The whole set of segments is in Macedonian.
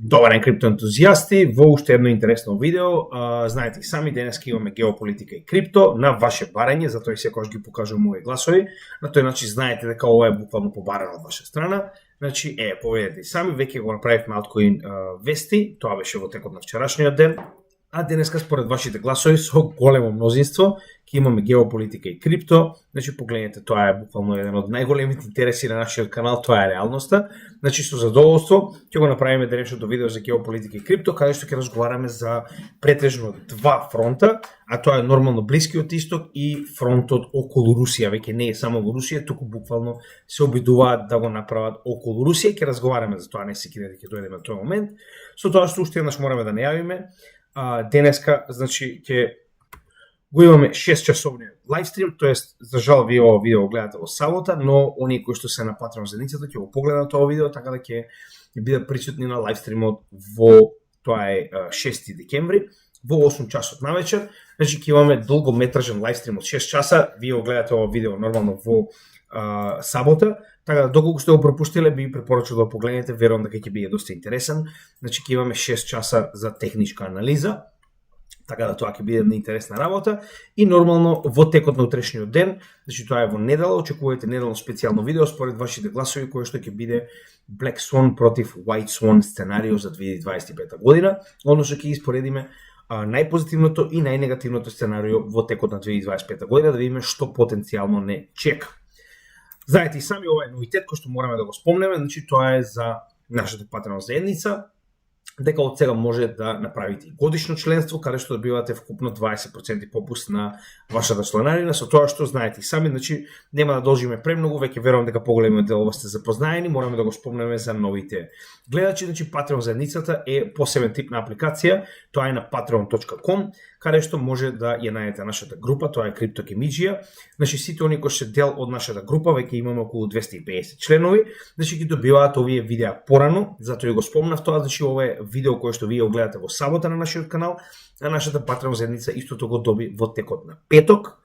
Добар ден, криптоентузијасти, во уште едно интересно видео. Знаете и сами, денеска имаме геополитика и крипто на ваше барање, затоа и секогаш ги покажувам мои гласови. На тој начин знаете дека ова е буквално побарано од ваша страна. Значи, поведете и сами, веќе го направивме Altcoin вести, тоа беше во текот на вчерашниот ден. А денеска според вашите гласови со големо мнозинство ќе имаме геополитика и крипто. Значи погледнете, тоа е буквално еден од најголемите интереси на нашиот канал, тоа е реалноста. Значи со задоволство ќе го направиме денешното видео за геополитика и крипто, каде што ќе разговараме за претежно два фронта, а тоа е нормално Блискиот исток и фронтот околу Русија. Веќе не е само во Русија, туку буквално се обидуваат да го направат околу Русија. Ќе разговараме за тоа, не се кидете, ќе дојдеме на тој момент. Со тоа што уште еднаш мораме да најавиме, денеска, значи, ќе го имаме 6 часовни лайвстрим, тоест, за жал ви ова видео гледате во сабота, но оние кои што се на Patreon заедницата ќе го погледаат тоа видео, така да ќе бидат присутни на лайвстримот во, тоа е 6 декември, во 8 часот навечер. Значи, ќе имаме долгометражен лайвстрим од 6 часа, вие го гледате ова видео нормално во сабота, така да доколку сте го пропуштиле, би препорачал да погледнете, верувам дека ќе биде доста интересен. Значи ќе имаме 6 часа за техничка анализа, така да тоа ќе биде една интересна работа и нормално во текот на утрешниот ден, значи тоа е во недела, очекувате неделно специјално видео според вашите гласови кој што ќе биде Black Swan против White Swan сценарио за 2025 година, односно ќе испоредиме најпозитивното и најнегативното сценарио во текот на 2025 година да видиме што потенцијално не чека. Знаете и сами, ова е новитет кој што мораме да го спомнеме, значи тоа е за нашата Patreon заедница, дека од сега може да направите годишно членство, каде што добивате вкупно 20% попуст на вашата членарина, со тоа што знаете и сами, значи нема да должиме премногу, веќе верувам дека поголемиот дел сте запознаени, мораме да го спомнеме за новите гледачи, значи Patreon заедницата е посебен тип на апликација, тоа е на patreon.com, каде што може да ја најдете нашата група, тоа е Криптокемиџија. Значи сите оние кои се дел од нашата група, веќе имаме околу 250 членови, значи ги добиваат овие видеа порано, затоа и го спомнав тоа, значи ова е видео кое што вие го гледате во сабота на нашиот канал, а нашата Patreon заедница истото го доби во текот на петок.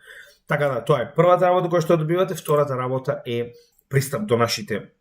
Така да, тоа е првата работа која што добивате, втората работа е пристап до нашите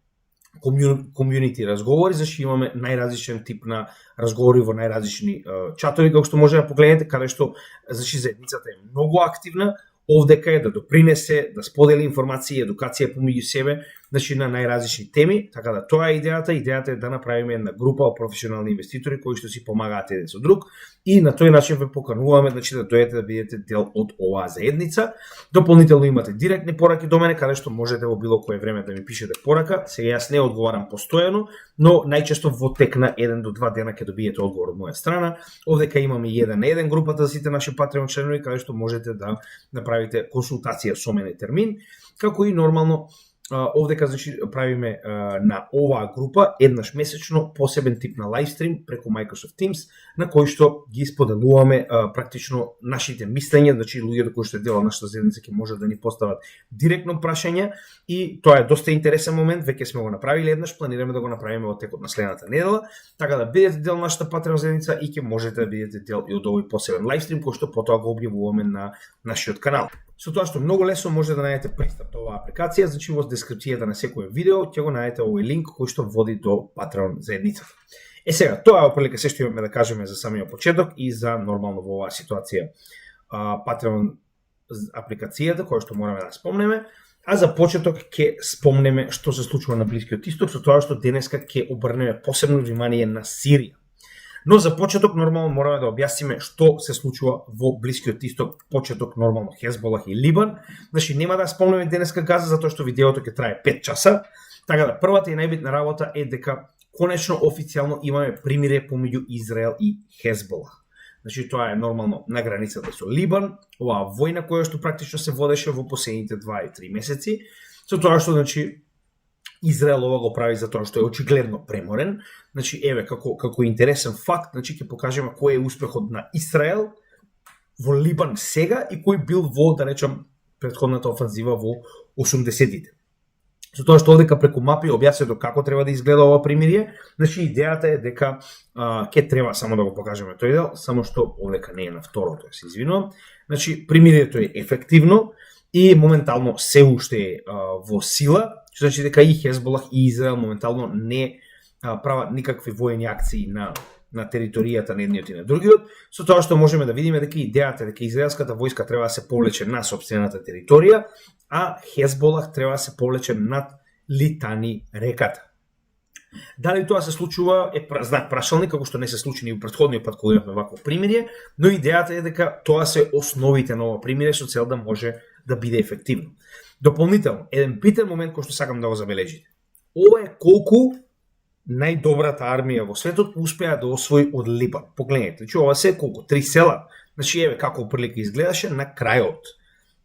комјунити разговори, значи имаме најразличен тип на разговори во најразлични чатови, како што може да погледнете, каде што значи заедницата е многу активна, овдека е да допринесе, да сподели информации и едукација помеѓу себе, значи на најразлични теми, така да тоа е идејата. Идејата е да направиме една група од професионални инвеститори кои што си помагаат еден со друг и на тој начин ве покануваме, значи да дојдете да бидете дел од оваа заедница. Дополнително имате директни пораки до мене, каде што можете во било кое време да ми пишете порака. Сега јас не одговарам постојано, но најчесто во тек на 1 до 2 дена ќе добиете одговор од моја страна. Овдека имаме 1 на 1 групата за сите наши Patreon членови, каде што можете да направите консултација со мене термин, како и нормално овдека значи правиме на оваа група еднаш месечно посебен тип на лайвстрим преку Microsoft Teams, на кој што ги споделуваме практично нашите мислења, значи луѓето кои што е дел од нашата заедница ќе може да ни постават директно прашања и тоа е доста интересен момент, веќе сме го направиле еднаш, планираме да го направиме во текот на следната недела, така да бидете дел нашата Patreon заедница и ќе можете да бидете дел и од овој посебен лайвстрим кој што потоа го објавуваме на нашиот канал. Со тоа што многу лесно може да најдете пристап до оваа апликација, значи во дескрипцијата на секој видео ќе го најдете овој линк кој што води до Patreon заедницата. Сега, тоа е оприлика се што имаме да кажеме за самиот почеток и за нормално во оваа ситуација Patreon апликацијата која што мораме да спомнеме, а за почеток ќе спомнеме што се случува на Блискиот исток, со тоа што денеска ќе обрнеме посебно внимание на Сирија. Но за почеток нормално мораме да објасниме што се случува во Блискиот исток, почеток нормално Хезболах и Либан. Значи нема да спомнеме денеска Газа затоа што видеото ќе трае 5 часа. Така да првата и најбитна работа е дека конечно официјално имаме примирие помеѓу Израел и Хезболах. Значи тоа е нормално на границата со Либан, оваа војна која што практично се водеше во последните 2 и 3 месеци, со тоа што значи Израел ова го прави затоа што е очигледно преморен. Значи еве како интересен факт, значи ќе покажеме кој е успехот на Израел во Либан сега и кој бил во, да речам, претходната офанзива во 80-тите. Со тоа што овдека преку мапи објаснето како треба да изгледа ова примирие, значи идејата е дека ќе треба само да го покажеме тој дел, само што овдека не е на второто, се извинувам. Значи примирието е ефективно и моментално се уште е во сила, што значи дека и Хезболах и Израел моментално не прават никакви воени акции на територијата на едниот и на другиот, со тоа што можеме да видиме дека идејата дека израелската војска треба да се повлече на сопствената територија, а Хезболах треба да се повлече над Литани реката. Дали тоа се случува е знак прашалник, како што не се случи ни во претходниот пат кога имавме вакво примирие, но идејата е дека тоа се основите на ова примирие со цел да може да биде ефективно. Дополнително, еден битен момент кој што сакам да го забележите. Ова е колку најдобрата армија во светот успеа да освои од Либан. Погледнете, значи ова се колку 3 села. Значи еве како прилика изгледаше на крајот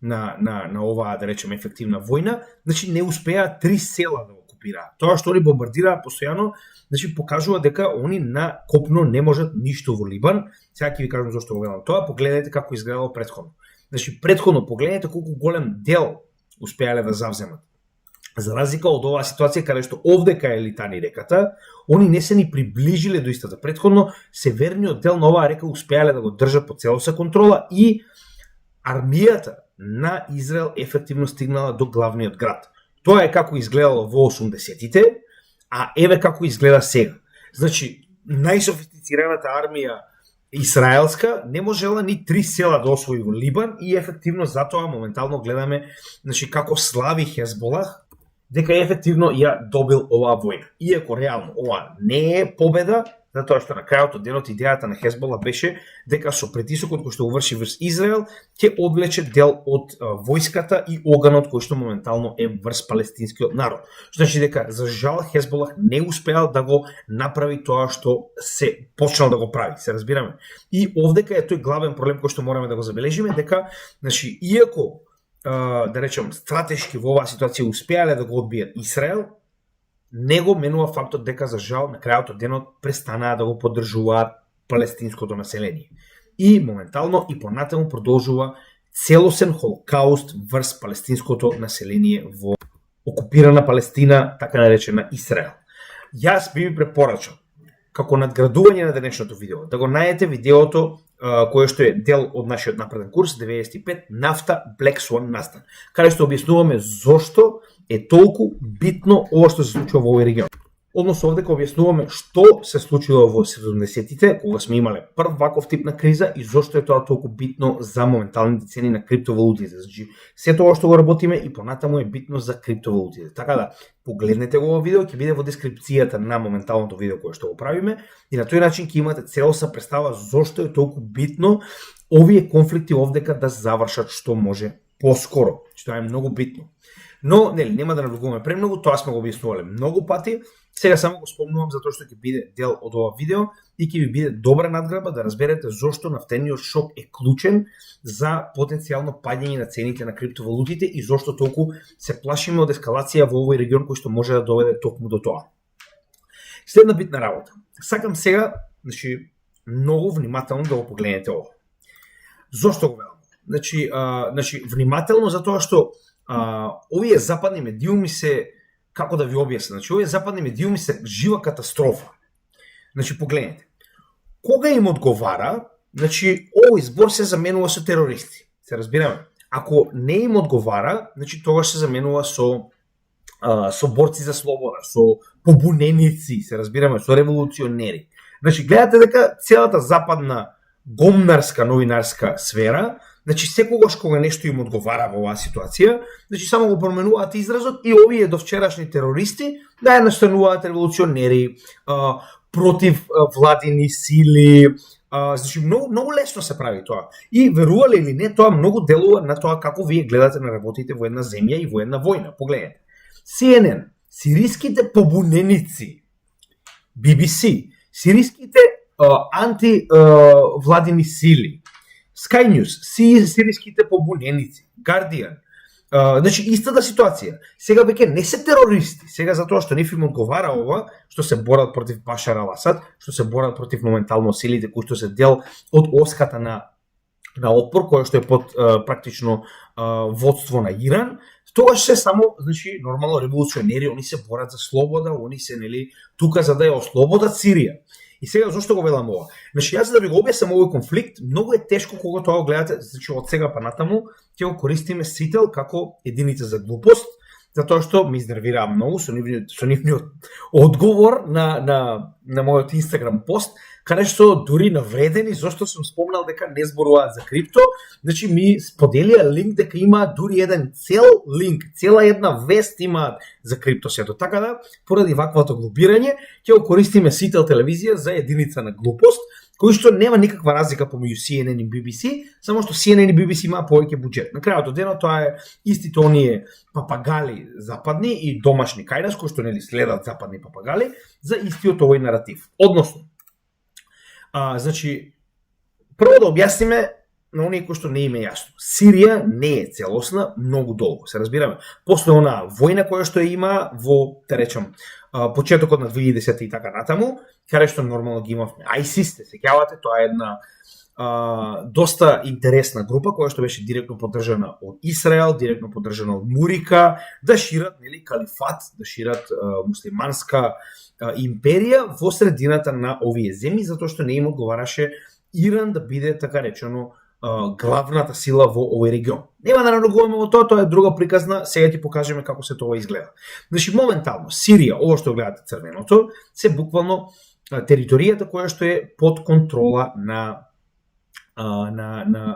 на оваа, да речеме, ефективна војна, значи не успеа 3 села да окупираат. Тоа што они бомбардираат постојано, значи покажува дека они на копно не можат ништо во Либан. Сега ќе ви кажам зошто го велам тоа, погледнете како изгледало претходно. Значи претходно погледнете колку голем дел успеале да завземат. За разлика од оваа ситуација каде што овдека е Литани реката, они не се ни приближиле до истата. Претходно северниот дел на оваа река успеале да го држат под целоса контрола и армијата на Израел ефективно стигнала до главниот град. Тоа е како изгледало во 80-тите, а еве како изгледа сега. Значи, најсофистицираната армија израелска не можела ни 3 села да освои во Либан и ефективно затоа моментално гледаме, значи, како слави Хезболах дека ефективно ја добил оваа војна. Иако реално ова не е победа, затоа што на крајот од денот идејата на Хезбола беше дека со притисокот кој што уврши врз Израел ќе одвлече дел од војската и оганот кој што моментално е врз палестинскиот народ. Што значи дека за жал Хезболах не успеал да го направи тоа што се почнал да го прави, се разбираме. И овдека е тој главен проблем кој што мораме да го забележиме, дека значи иако да речем стратешки во оваа ситуација успеале да го одбијат Израел, не го менува фактот дека за жал на крајот од денот престанаа да го поддржуваат палестинското население. И моментално и понатаму продолжува целосен холокауст врз палестинското население во окупирана Палестина, така наречена Израел. Јас би ви препорачал како надградување на денешното видео да го најдете видеото кое што е дел од нашиот напреден курс 95 нафта Black Swan настан, каде што објаснуваме зошто е толку битно ова што се случува во овој регион. Односно овдека објаснуваме што се случило во 70-тите, кога сме имале прв ваков тип на криза и зошто е тоа толку битно за моменталните цени на криптовалутите. Значи, се тоа што го работиме и понатаму е битно за криптовалутите. Така да, погледнете го ова видео, ќе биде во дескрипцијата на моменталното видео кое што го правиме и на тој начин ќе имате целоса представа зошто е толку битно овие конфликти овдека да завршат што може поскоро. Што е многу битно. Но, нели, нема да навлегуваме премногу, тоа сме го објаснувале многу пати. Сега само го спомнувам затоа што ќе биде дел од ова видео и ќе ви биде добра надграба да разберете зошто нафтениот шок е клучен за потенцијално паѓање на цените на криптовалутите и зошто толку се плашиме од ескалација во овој регион кој што може да доведе токму до тоа. Следна битна работа. Сакам сега, значи, многу внимателно да го погледнете ова. Зошто го велам? Значи, внимателно затоа што овие западни медиуми се, како да ви објаснам, значи овие западни медиуми се жива катастрофа. Значи погледнете. Кога им одговара, значи овој збор се заменува со терористи. Се разбираме? Ако не им одговара, значи тогаш се заменува со борци за слобода, со побуненици, се разбираме, со револуционери. Значи гледате дека целата западна гомнарска новинарска сфера, значи секогаш кога нешто им одговара во оваа ситуација, значи само го променуваат изразот и овие довчерашни терористи да ја настануваат револуционери, против владини сили, значи многу лесно се прави тоа. И верувале или не, тоа многу делува на тоа како вие гледате на работите во една земја и во една војна. Погледнете. CNN, сириските побуненици, BBC, сириските антивладини сили, Sky News, сириските побуненици, Guardian. Значи, истата ситуација. Сега веќе не се терористи, сега затоа што нив им одговара ова, што се борат против Башар ал-Асад, што се борат против моментално силите кои што се дел од оската на отпор, кој што е под практично водство на Иран. Тогаш се само, значи, нормално револуционери, они се борат за слобода, они се, нели, тука за да ја ослободат Сирија. И сега зошто го велам ова? Значи, јас за да ви го објаснам овој конфликт, многу е тешко кога тоа го гледате, значи од сега па натаму, ќе го користиме сител како единица за глупост затоа што ме изнервираа многу со нивниот одговор на мојот Инстаграм пост, каде што дури навредени зашто сум спомнал дека не зборуваат за крипто, значи ми споделија линк дека има дури еден цел линк, цела една вест имаат за крипто сето. Така да, поради ваквото глупирање, ќе го користиме Сител телевизија за единица на глупост, кој што нема никаква разлика помеѓу CNN и BBC, само што CNN и BBC имаа повеќе буџет. На крајот од денот тоа е истите оние папагали западни и домашни кај нас, кои што нели следат западни папагали за истиот овој наратив. Односно, значи, прво да објасниме на оние кои што не им е јасно. Сирија не е целосна многу долго, се разбираме. После онаа војна која што има во, те речам, почетокот на 2010 и така натаму, каде што нормално ги имавме ISIS, се сеќавате, тоа е една доста интересна група која што беше директно поддржана од Израел, директно поддржана од Мурика, да шират нели калифат, да шират муслиманска империја во средината на овие земји, затоа што не им одговараше Иран да биде така речено главната сила во овој регион. Нема да навлегуваме во тоа, тоа е друга приказна, сега ќе покажеме како се тоа изгледа. Значи моментално Сирија, ова што гледате црвеното, се буквално територијата која што е под контрола на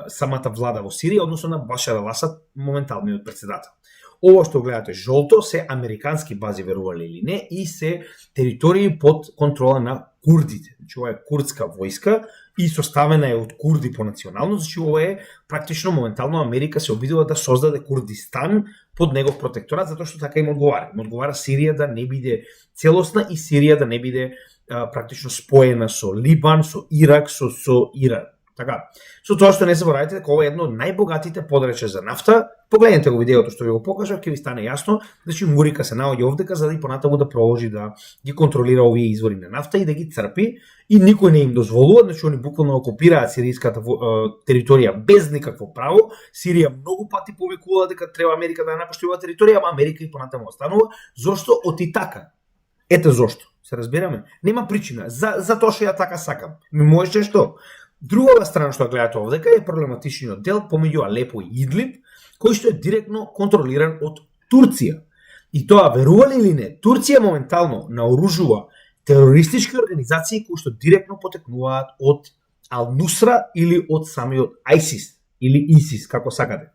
самата влада во Сирија, односно на Башар ал-Асад, моменталниот председател. Ова што гледате жолто се американски бази, верували или не, и се територии под контрола на курдите. Значи ова е курдска војска и составена е од курди по национално, значи ова е практично моментално Америка се обидува да создаде Курдистан под негов протекторат, затоа што така им одговара. Им одговара Сирија да не биде целосна и Сирија да не биде практично споена со Либан, со Ирак, со Иран. Така, со тоа што не заборавајте дека ова е едно од најбогатите подречја за нафта. Погледнете го видеото што ви го покажав, ќе ви стане јасно, значи Мурика се наоѓа овдека за да и понатаму да продолжи да ги контролира овие извори на нафта и да ги црпи, и никој не им дозволува, значи они буквално окупираат сиријската територија без никакво право. Сирија многу пати повикува дека треба Америка да ја напушти оваа територија, ама Америка и понатаму останува. Зошто? Оти така. Ете зошто. Се разбираме? Нема причина. За тоа што ја така сакам. Ми можеш што? Другата страна што гледате овдека е проблематичниот дел помеѓу Алепо и Идлиб, кој што е директно контролиран од Турција. И тоа, верували или не, Турција моментално наоружува терористички организации кои што директно потекнуваат од Ал-Нусра или од самиот ISIS или ISIS, како сакате.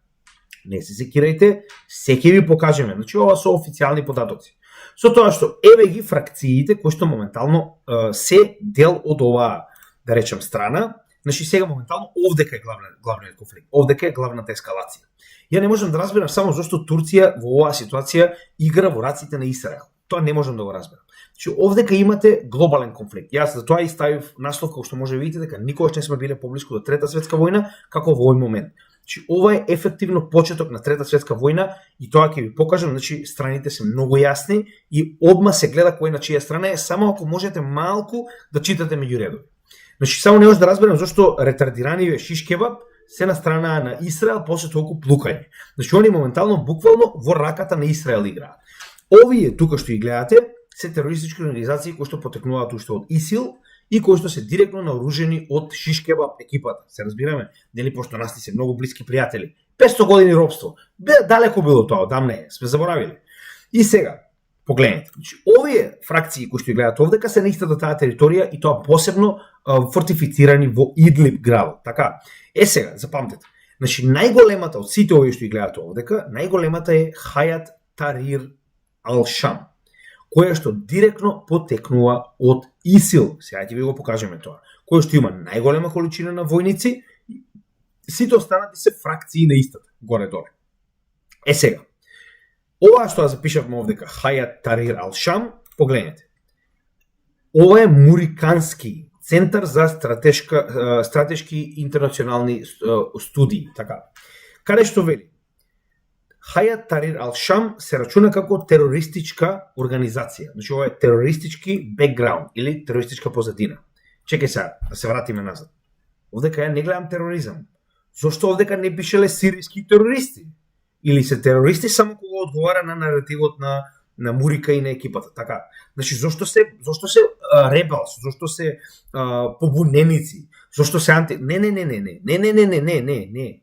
Не се секирајте, се ќе ви покажеме. Значи, ова се официјални податоци. Со тоа што еве ги фракциите кои што моментално се дел од оваа, да речем, страна. Значи сега моментално овдека е главниот конфликт, овдека е главната ескалација. Ја не можам да разберам само зашто Турција во оваа ситуација игра во раците на Израел. Тоа не можам да го разберам. Значи овдека имате глобален конфликт. Јас за тоа и ставив наслов како што може да видите дека никогаш не сме биле поблиску до Трета светска војна како во овој момент. Значи ова е ефективно почеток на Трета светска војна и тоа ќе ви покажам, значи страните се многу јасни и одма се гледа кој на чија страна е, само ако можете малку да читате меѓу редови. Значи, само не може да разберам зашто ретардираниот шиш кебаб се на страна на Израел после толку плукање. Значи, они моментално, буквално, во раката на Израел играат. Овие, тука што ги гледате, се терористички организации кои што потекнуваат уште од ИСИЛ и кои што се директно наоружени од шиш кебаб екипата. Се разбираме? Нели, пошто нас се многу блиски пријатели. 500 години робство. Далеко било тоа, одамне е. Сме заборавили. И сега, погледнете. Значи, овие фракции кои што ги гледат овдека се на истата таа територија и тоа посебно фортифицирани во Идлиб градот. Така. Сега, запамтете. Значи, најголемата од сите овие што ги гледат овдека, најголемата е Хајат Тарир Ал-Шам, која што директно потекнува од ИСИЛ. Сега ќе ви го покажеме тоа. Која што има најголема количина на војници, сите останати се фракции на истата, горе-доле. Сега, ова што ја запишавме овдека, Хајат Тарир Ал-Шам, погледнете. Ова е Мурикански центар за стратешки интернационални студии, така. Каде што вели? Хајат Тарир Ал-Шам се рачуна како терористичка организација. Значи ова е терористички бекграунд или терористичка позадина. Чекај сега, да се вратиме назад. Овдека ја не гледам тероризам. Зошто овдека не пишеле сиријски терористи? Или се терористи само кога одговара на наративот на Мурика и на екипата, така. Значи зошто се ребелс, зошто се побуненици, зошто се анти... Не.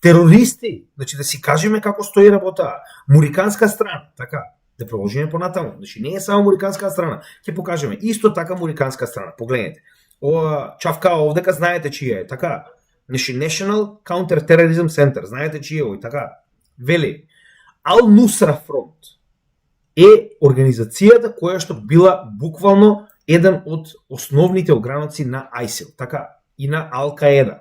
терористи, значи да си кажеме како стои работа, муриканска страна, така, да продолжиме понатаму. Значи не е само муриканска страна, ќе покажеме исто така муриканска страна. Погледнете. Ова чавка овдека знаете чија е, така. Значи National Counter-Terrorism Center, знаете чија е овој, така. Вели, Ал Нусра фронт е организацијата која што била буквално еден од основните ограници на ISIL, така, и на Ал-Каеда,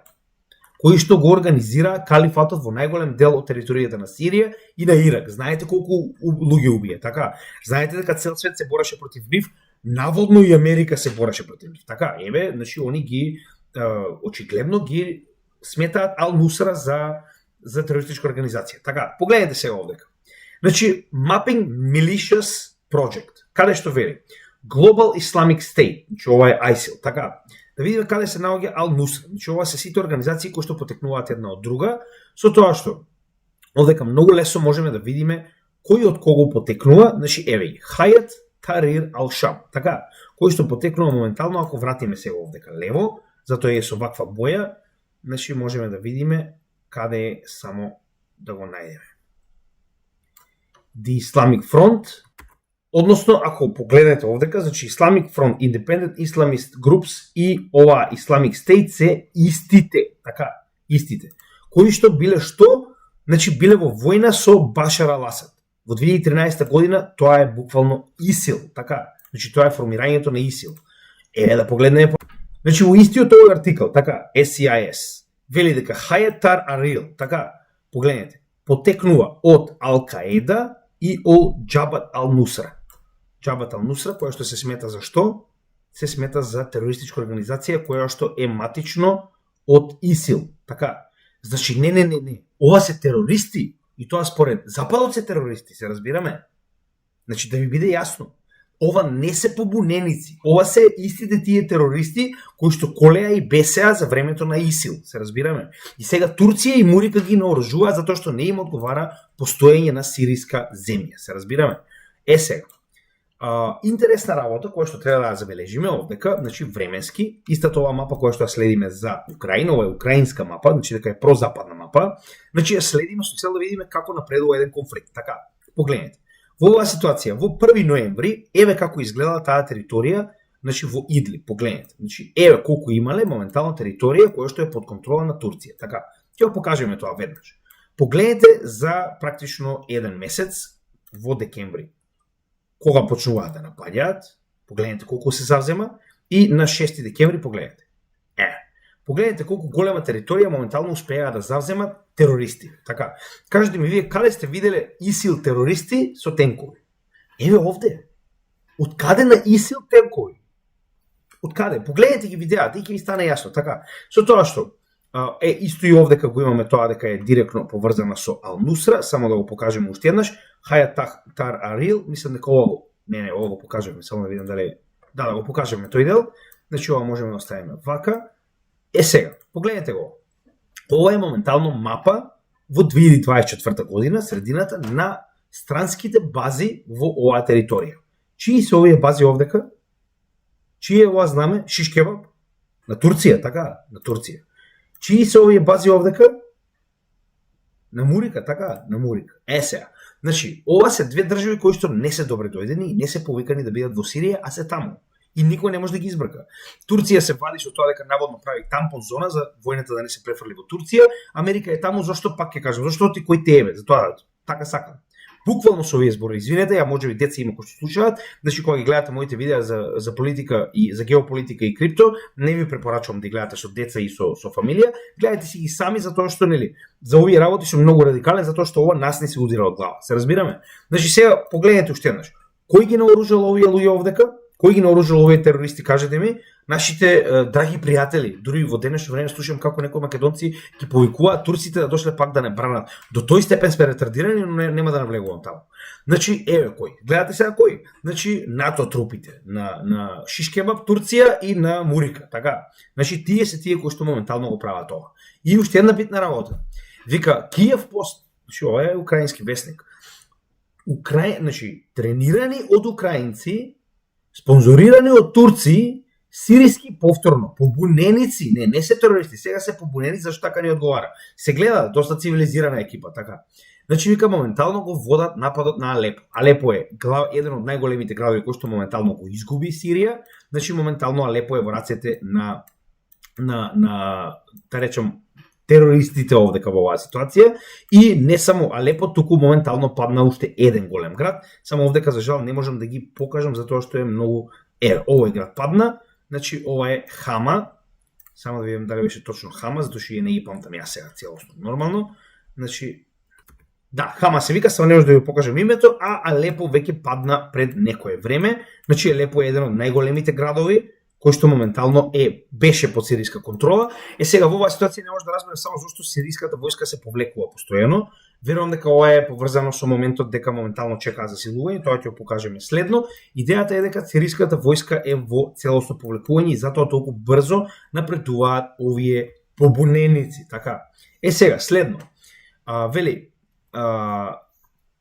кои што го организира калифатот во најголем дел од територијата на Сирија и на Ирак. Знаете колку луѓе убие, така? Знаете дека цел свет се бореше против нив, наводно и Америка се бореше против нив. Така, еве, значи они ги очигледно ги сметаат Ал-Нусра за терористичка организација. Така, погледнете сега овдека. Значи, Mapping Militias Project, каде што вели Global Islamic State, значи ова е ISIL, така. Да видиме каде се наоѓа Ал-Нусра. Значи ова се сите организации кои што потекнуваат една од друга, со тоа што овдека многу лесно можеме да видиме кој од кого потекнува. Значи еве ги Хајат Тарир Ал-Шам, така, кој што потекнува моментално, ако вратиме сега овдека лево, затоа е со ваква боја, значи можеме да видиме каде е, само да го најдеме. The Islamic Front, односно ако погледнете овдека, значи Islamic Front, Independent Islamist Groups и ова Islamic State се истите, така, истите, кои што биле што, значи биле во војна со Башар Ал-Асад. Во 2013 година тоа е буквално ИСИЛ, така, значи тоа е формирањето на ИСИЛ. Еве да погледнеме. Значи во истиот овој артикл, така, SCIS, вели дека Хајатар Арил, така, погледнете, потекнува од Ал-Каеда и од Джабат Ал-Нусра. Джабат Ал-Нусра, која што се смета за што? Се смета за терористичка организација која што е матично од ИСИЛ. Така. Значи, не. Ова се терористи. И тоа според Западот се терористи, се разбираме? Значи, да ви биде јасно. Ова не се побуненици. Ова се истите тие терористи кои што колеа и бесеа за времето на ИСИЛ, се разбираме? И сега Турција и Мурика ги наоружуваат затоа што не им одговара постоење на сириска земја, се разбираме? Сега. Интересна работа која што треба да забележиме овдека, значи временски, истата ова мапа која што ја следиме за Украина, ова е украинска мапа, значи дека е прозападна мапа, значи ја следиме со цел да видиме како напредува еден конфликт. Така, погледнете. Во оваа ситуација, во 1 ноември, еве како изгледа таа територија, значи во Идлиб, погледнете. Значи, еве колку имале моментално територија која што е под контрола на Турција. Така, ќе го покажеме тоа веднаш. Погледнете за практично еден месец во декември. Кога почнуваат да напаѓаат, погледнете колку се завзема, и на 6 декември погледнете. Погледнете колку голема територија моментално успеа да завземат терористи. Така, кажете ми вие каде сте виделе ИСИЛ терористи со тенкови? Еве овде. Од каде на ИСИЛ тенкови? Од каде? Погледнете ги видеата и ќе ви стане јасно. Така, со тоа што исто и овде како имаме тоа дека е директно поврзана со Ал-Нусра, само да го покажеме уште еднаш. Хајатар Арил, мислам дека ова го покажеме, само да видам дали да го покажеме тој дел. Значи ова можеме да оставиме вака. Сега, погледнете го. Ова е моментално мапа во 2024 година, средината на странските бази во оваа територија. Чии се овие бази овдека? Чие е ова знаме? Шишкебаб? На Турција, така? На Турција. Чии се овие бази овдека? На Мурика, така? На Мурика. Сега. Значи, ова се две држави кои што не се добре дојдени и не се повикани да бидат во Сирија, а се таму. И никој не може да ги избрка. Турција се вади со тоа дека наводно прави тампон зона за војната да не се префрли во Турција. Америка е таму, зашто пак ќе кажам, зашто ти кој те еве, затоа така сакам. Буквално со овие збори, извинете, ја можеби деца има кои што слушаат, значи кога ги гледате моите видеа за политика и за геополитика и крипто, не ви препорачувам да ги гледате со деца и со фамилија, гледате си ги сами затоа што нели, за овие работи сум многу радикален затоа што ова нас не се удира од глава. Се разбираме? Значи сега погледнете уште еднаш. Кој ги наоружал овие луѓе овдека? Кој ги наоружал овие терористи, кажете ми? Нашите драги пријатели, дури во денешно време слушам како некои македонци ги повикуваат турците да дошле пак да не бранат. До тој степен сме ретардирани, но нема да навлегувам таму. Значи, еве кој. Гледате сега кој? Значи, НАТО трупите на Шишкебаб, Турција и на Мурика, така. Значи, тие се тие кои што моментално го прават ова. И уште една битна работа. Вика Киев пост, значи ова е украински весник. Значи, тренирани од украинци, спонзорирани од турци, Сириски повторно побуненици, не се терористи, сега се побуненици зашто така не одговара. Се гледа доста цивилизирана екипа, така. Значи вика моментално го водат нападот на Алепо. Алепо е еден од најголемите градови кој што моментално го изгуби Сирија. Значи моментално Алепо е во рацете на да речем терористите овдека во оваа ситуација и не само Алепо, туку моментално падна уште еден голем град. Само овдека за жал не можам да ги покажам затоа што е многу овој град падна. Значи ова е Хама. Само да видам дали беше точно Хама, затоа што ја не ги памтам јас сега целосно нормално. Значи да, Хама се вика, само не може да ви покажам името, а Алепо веќе падна пред некое време. Значи Алепо е еден од најголемите градови кој што моментално беше под сириска контрола. Сега во оваа ситуација не може да разбере само зашто сириската војска се повлекува постојано. Верувам дека ова е поврзано со моментот дека моментално чекаа засилување, тоа ќе го покажеме следно. Идејата е дека сириската војска е во целосно повлекување и затоа толку брзо напредуваат овие побуненици, така. Сега следно. Вели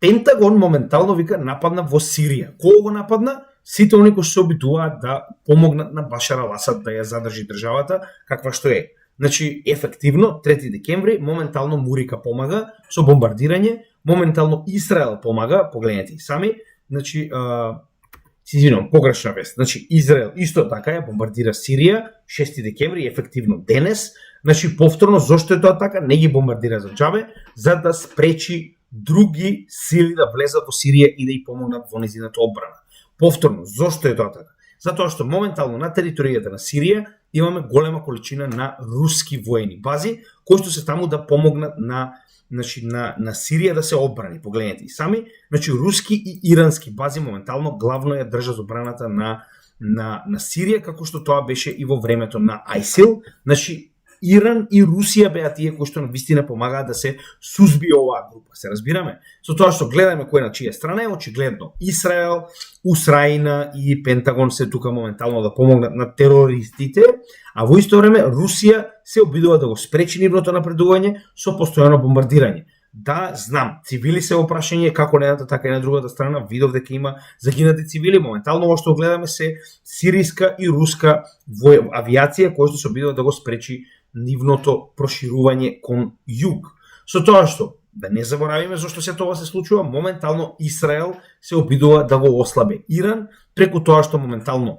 Пентагон моментално вика нападна во Сирија. Кого го нападна? Сите они кои се обидуваат да помогнат на Башар ал-Асад да ја задржи државата каква што е. Значи, ефективно, 3 декември, моментално Мурика помага со бомбардирање, моментално Израел помага, погледнете и сами, значи, си извинувам, погрешна вест. Значи, Израел исто така ја бомбардира Сирија, 6 декември, ефективно денес. Значи, повторно, зошто е тоа така? Не ги бомбардира за џабе, за да спречи други сили да влезат во Сирија и да ја помогнат во незината одбрана. Повторно, зошто е тоа така? Затоа што моментално на територијата на Сирија имаме голема количина на руски воени бази, кои што се таму да помогнат на Сирија да се одбрани. Погледнете и сами, значи руски и ирански бази моментално главно ја држат одбраната на Сирија, како што тоа беше и во времето на ISIL. Значи Иран и Русија беа тие кои што навистина помагаат да се сузбие оваа група. Се разбираме? Со тоа што гледаме кој на чија страна е, очигледно Израел, Украина и Пентагон се тука моментално да помогнат на терористите, а во исто време Русија се обидува да го спречи нивното напредување со постојано бомбардирање. Да, знам, цивили се опрашање како на едната, така и на другата страна, видов дека има загинати цивили, моментално ово што гледаме се сириска и руска авиација која што се обидува да го спречи нивното проширување кон југ. Со тоа што, да не заборавиме зашто се тоа се случува, моментално Израел се обидува да го ослабе Иран, преку тоа што моментално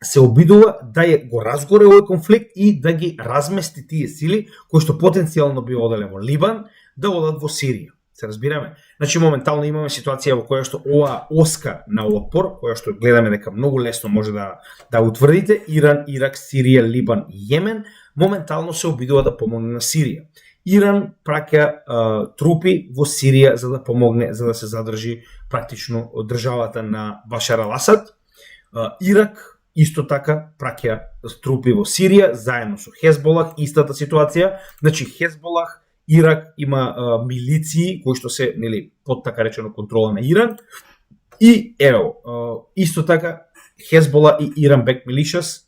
се обидува да го разгоре овој конфликт и да ги размести тие сили кои што потенцијално би оделе во Либан, да одат во Сирија. Се разбираме? Значи моментално имаме ситуација во која што оваа оска на отпор, која што гледаме дека многу лесно може да утврдите, Иран, Ирак, Сирија, Либан и Јемен, моментално се обидува да помогне на Сирија. Иран праќа трупи во Сирија за да помогне, за да се задржи практично државата на Башар ал-Асад. Ирак исто така праќа трупи во Сирија заедно со Хезболах, истата ситуација. Значи Хезболах, Ирак има милиции кои што се под така речено контрола на Иран. И исто така Хезбола и Иран Бек Милишас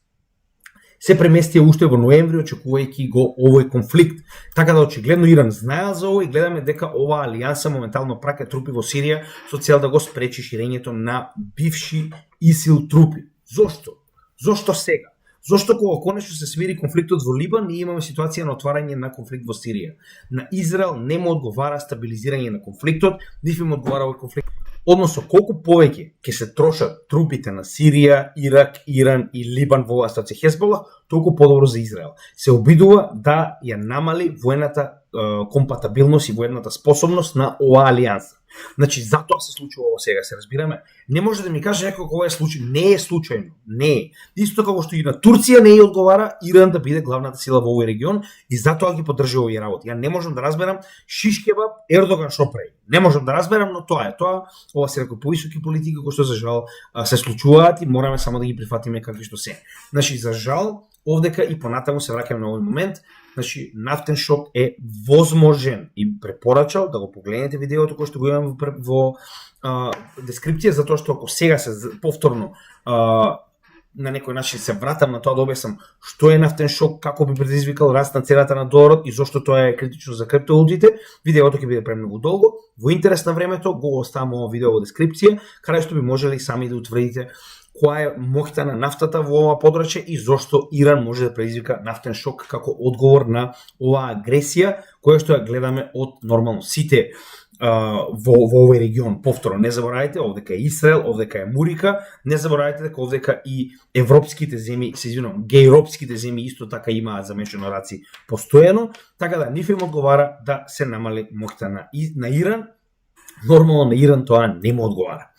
се преместија уште во ноември, очекувајќи го овој конфликт. Така да очигледно Иран знаел за ово и гледаме дека оваа алијанса моментално праќа трупи во Сирија со цел да го спречи ширењето на бивши ИСИЛ трупи. Зошто? Зошто сега? Зошто кога конечно се смири конфликтот во Либан, ние имаме ситуација на отварање на конфликт во Сирија? На Израел не му одговара стабилизирање на конфликтот, ниф му одговара овој конфликт. Односно, колку повеќе ќе се трошат трупите на Сирија, Ирак, Иран и Либан во оваа ситуација Хезбола, толку подобро за Израел. Се обидува да ја намали воената компатабилност и воената способност на оваа алијанса. Значи, затоа се случува ово сега, се разбираме. Не може да ми каже некој кога е случај. Не е случајно. Не е. Исто како што и на Турција не ја одговара Иран да биде главната сила во овој регион и затоа ги поддржува овие работи. Ја не можам да разберам Шишкебаб, Ердоган шо прави. Не можам да разберам, но тоа е. Ова се рекој повисоки политики кои што за жал се случуваат и мораме само да ги прифатиме какви што се. Значи, за жал, овдека и понатаму се враќаме на овој момент. Значи, нафтен шок е возможен и препорачал да го погледнете видеото кој што го имам во дескрипција, затоа што ако сега се повторно на некој начин се вратам на тоа да објаснам што е нафтен шок, како би предизвикал раст на цената на доларот и зошто тоа е критично за криптовалутите, видеото ќе биде премногу долго. Во интерес на времето го оставам ова видео во дескрипција, каде што би можеле сами да утврдите која е моќта на нафтата во ова подрачје и зошто Иран може да предизвика нафтен шок како одговор на оваа агресија која што ја гледаме од нормално сите во овој регион. Повторно, не заборавајте, овдека е Израел, овдека е Мурика, не заборавајте дека овдека и европските земји, се извинувам, гејропските земји исто така имаат замешано раци постојано, така да нив им одговара да се намали моќта на Иран. Нормално на Иран тоа не му одговара.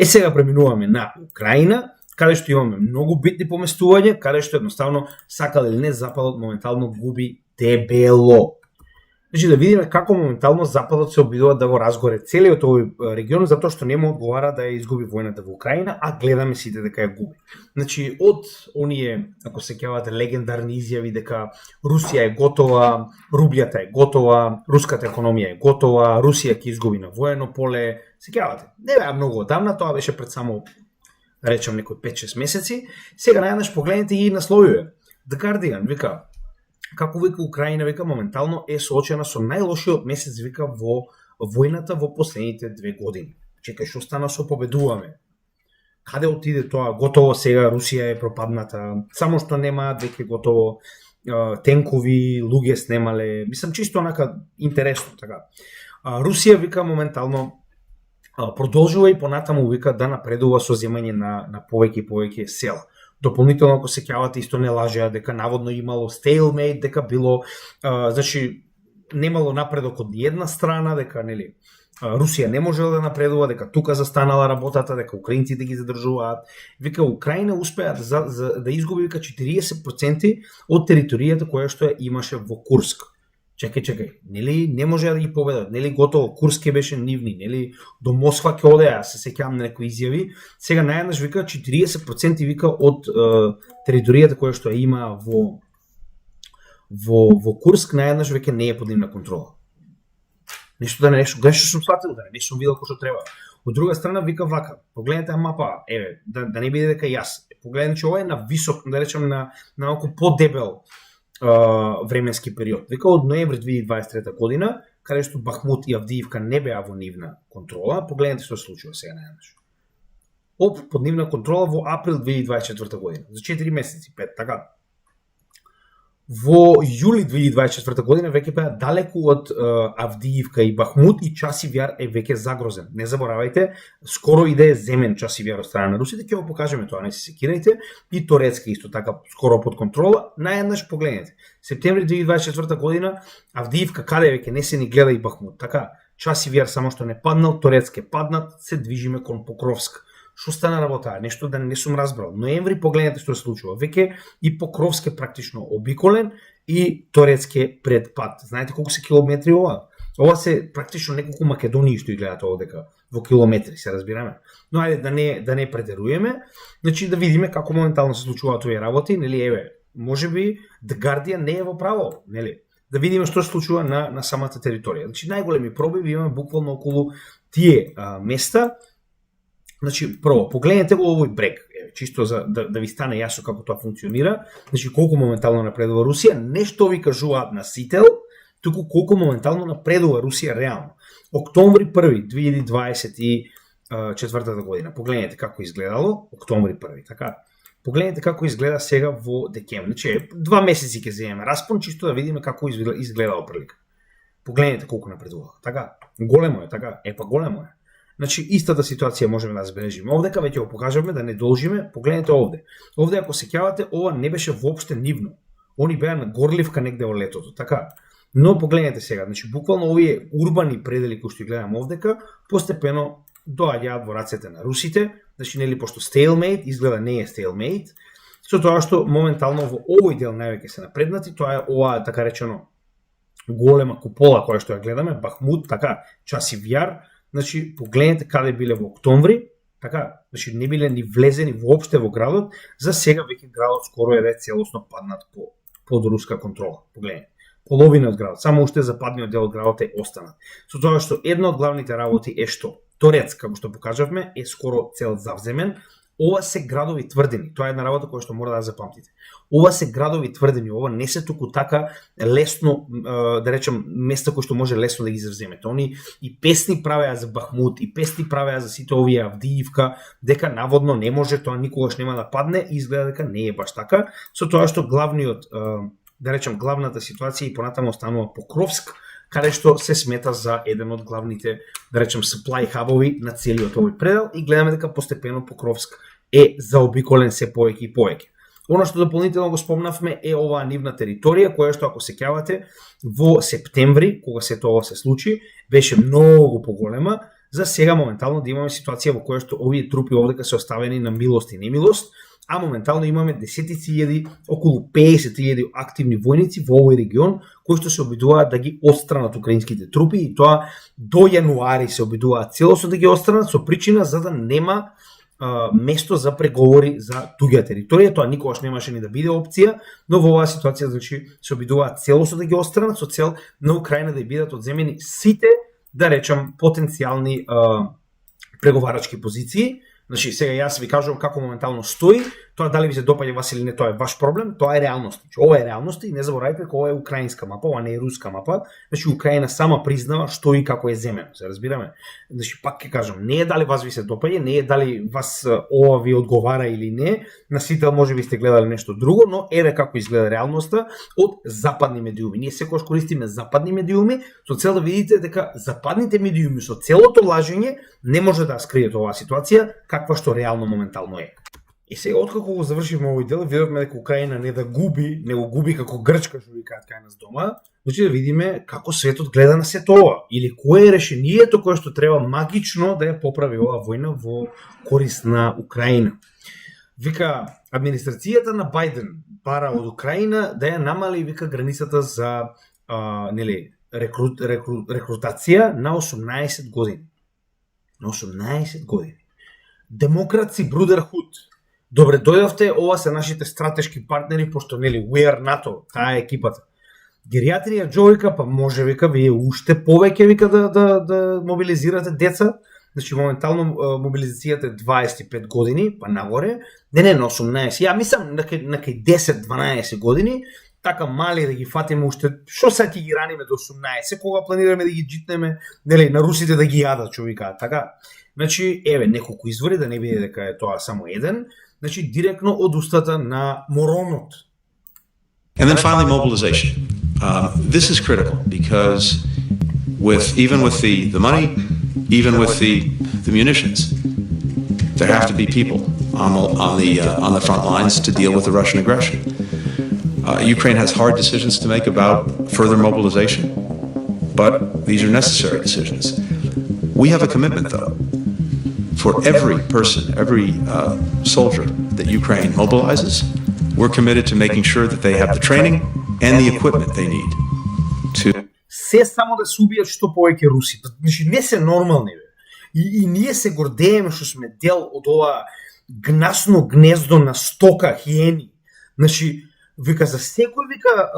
Сега преминуваме на Украина, каде што имаме многу битни поместувања, каде што едноставно, сакал или не, Западот моментално губи дебело. Значи да видиме како моментално Западот се обидува да го разгоре целиот овој регион, затоа што нема одговара да ја изгуби војната во Украина, а гледаме сите дека ја губи. Значи од оние, ако се сеќавате, легендарни изјави дека Русија е готова, рублјата е готова, руската економија е готова, Русија ќе изгуби на воено поле, сеќавате. Не беа многу одамна, тоа беше пред само, да речем, некои 5-6 месеци. Сега најнаш погледнете и насловиве. The Guardian вика како вика Украина вика моментално е соочена со најлошиот месец вика во војната во последните 2 години. Чекај, што стана со победуваме? Каде отиде тоа? Готово сега Русија е пропадната. Само што немаат веќе готово тенкови, луѓе снемале. Мислам чисто онака интересно така. Русија вика моментално продолжува и понатаму вика да напредува со земање на повеќе и повеќе села. Дополнително, ако се сеќавате, исто не лажеа дека наводно имало stalemate, дека било, значи, немало напредок од ни една страна, дека, нели, Русија не можела да напредува, дека тука застанала работата, дека украинците ги задржуваат. Вика, Украина успеа да изгуби, вика, 40% од територијата која што имаше во Курск. Чекај, нели не може да ги победат, нели готово, Курск беше нивни, нели до Москва ќе одеа, се сеќавам на некои изјави. Сега најнаш вика 40% вика од територијата која што ја има во Курск, најнаш веќе не е под нивна контрола. Нешто да не грешно сум сватил, да не сум видел кој што треба. Од друга страна вика вака, погледнете мапа, да не биде дека јас. Погледнете, ова е на висок, да речем на малку подебел временски период. Вика од ноември 2023 година, каде што Бахмут и Авдиевка не беа во нивна контрола, погледнете што се случува сега најнаш. Под нивна контрола во април 2024 година, за 4 месеци, 5, така. Во јули 2024 година веќе беа далеку од Авдиевка и Бахмут и Часивјар е веќе загрозен. Не заборавајте, скоро иде земен Часивјар од страна на русите, ќе го покажеме тоа, не се секирајте. И Торецка исто така скоро под контрола. Наједнаш погледнете. Септември 2024 година Авдиевка каде веќе не се ни гледа и Бахмут. Така, Часивјар само што не паднал, Торецка паднат, се движиме кон Покровск. Што стана работа? Нешто да не сум разбрал. Ноември погледнете што се случува. Веќе и Покровск е практично обиколен и Торецке пред пат. Знаете колку се километри ова? Ова се практично неколку Македонии што гледате овдека во километри, се разбираме. Но ајде да не претеруеме, значи да видиме како моментално се случуваат овие работи, нели можеби The Guardian не е во право, нели? Да видиме што се случува на самата територија. Значи најголеми пробиви имаме буквално околу тие места. Значи, прво, погледнете го овој брег, чисто да ви стане јасно како тоа функционира, значи колку моментално напредува Русија, не што ви кажуваат на сител, туку колку моментално напредува Русија реално. Октомври 1, 2024 година, погледнете како изгледало, октомври 1, така. Погледнете како изгледа сега во декември. Значи, 2 месеци ќе земеме распон, чисто да видиме како изгледало прилика. Погледнете колку напредува. Така, големо е, така, големо е. Значи, истата ситуација можеме да забележиме. Овдека веќе го покажавме, да не должиме. Погледнете овде. Овде, ако сеќавате, ова не беше воопште нивно. Они беа на горливка негде во летото, така. Но погледнете сега, значи буквално овие урбани предели кои што гледаме овдека, постепено доаѓаат во рацете на русите, значи нели пошто stalemate изгледа не е stalemate, со тоа што моментално во овој дел највеќе се напреднати, тоа е ова така речено голема купола која што ја гледаме, Бахмут, така, Часивјар. Значи, погледнете каде биле во октомври, така, значи не биле ни влезени воопште во градот, за сега веќе градот скоро е целосно паднат под руска контрола. Погледнете, половина од градот, само уште западниот дел од градот е останат. Со тоа што една од главните работи е што Торец, како што покажавме, е скоро цел завземен, ова се градови тврдини. Тоа е една работа која што мора да запамтите. Ова се градови тврдини, ова не се туку така лесно, да речем, места кои што може лесно да ги завземете. Они и песни правеа за Бахмут, и песни правеа за сите овие Авдиивка, дека наводно не може, тоа никогаш нема да падне, и изгледа дека не е баш така, со тоа што главниот, да речем, главната ситуација и понатамо останува Покровск, каде што се смета за еден од главните, да речем, supply хабови на целиот овој предел, и гледаме дека постепено Покровск е заобиколен се повеќе и повеќе. Оно што дополнително го спомнавме е оваа нивна територија, која што, ако се сеќавате, во септември, кога се тоа се случи, беше многу поголема. За сега моментално да имаме ситуација во која што овие трупи овдека се оставени на милост и немилост, а моментално имаме десетици илјади, околу 50.000 активни војници во овој регион, кои што се обидуваат да ги отстранат украинските трупи, и тоа до јануари се обидуваат целосно да ги отстранат, со причина за да нема место за преговори за туѓа територија. Тоа никогаш немаше ни да биде опција, но во оваа ситуација, значи, се обидуваат целосно да ги отстранат со цел на Украина да бидат одземени сите, да речам, потенцијални преговарачки позиции. Значи, сега јас ви кажувам како моментално стои, тоа дали ви се допаѓа вас или не, тоа е ваш проблем, тоа е реалност. Значи, ова е реалност и не заборавајте дека ова е украинска мапа, ова не е руска мапа. Значи, Украина сама признава што и како е земено, се разбираме. Значи, пак ќе кажам, не е дали вас ви се допаѓа, не е дали вас ова ви одговара или не, на сите можеби сте гледали нешто друго, но еве како изгледа реалноста од западни медиуми. Ние секогаш користиме западни медиуми со цел да видите дека западните медиуми со целото лажење не може да скријат оваа ситуација каква што реално моментално е. И сега, откако го завршивме овој дел, видовме дека Украина не да губи, не го губи како Грчка, што викаат кај нас дома, значи да видиме како светот гледа на сето ова, или кое е решението кое што треба магично да ја поправи оваа војна во корист на Украина. Вика, администрацијата на Бајден бара од Украина да ја намали, вика, границата за рекрутација на 18 години. На 18 години. Демократси Брудерхуд. Добре дојдовте, ова се нашите стратешки партнери, пошто we are НАТО, таа е екипата. Гериатрија Џо вика, па може, вика, вие уште повеќе, вика, да мобилизирате деца. Значи, моментално мобилизацијата е 25 години, па нагоре. Не, на 18. Ја мислам на кај 10-12 години, така мали да ги фатиме уште, што сега ќе ги раниме до 18, кога планираме да ги джитнеме, на русите да ги јадат, што викаат, така. Значи, еве, неколку извори, да не биде дека е тоа само еден, значи, директно од устата на Моронот. And then finally, mobilization. This is critical because even with the money, even with the munitions, there have to be people on the front lines to deal with the Russian aggression. Ukraine has hard decisions to make about further mobilization, but these are necessary decisions. We have a commitment, though. For every person, every soldier that Ukraine mobilizes, we're committed to making sure that they have the training and the equipment they need to... Се само да се убијат што повеќе руси. Значи, не се нормални, бе. И ние се гордееме што сме дел од ова гнасно гнездо на стока хиени. Значи, вика, за секој, вика,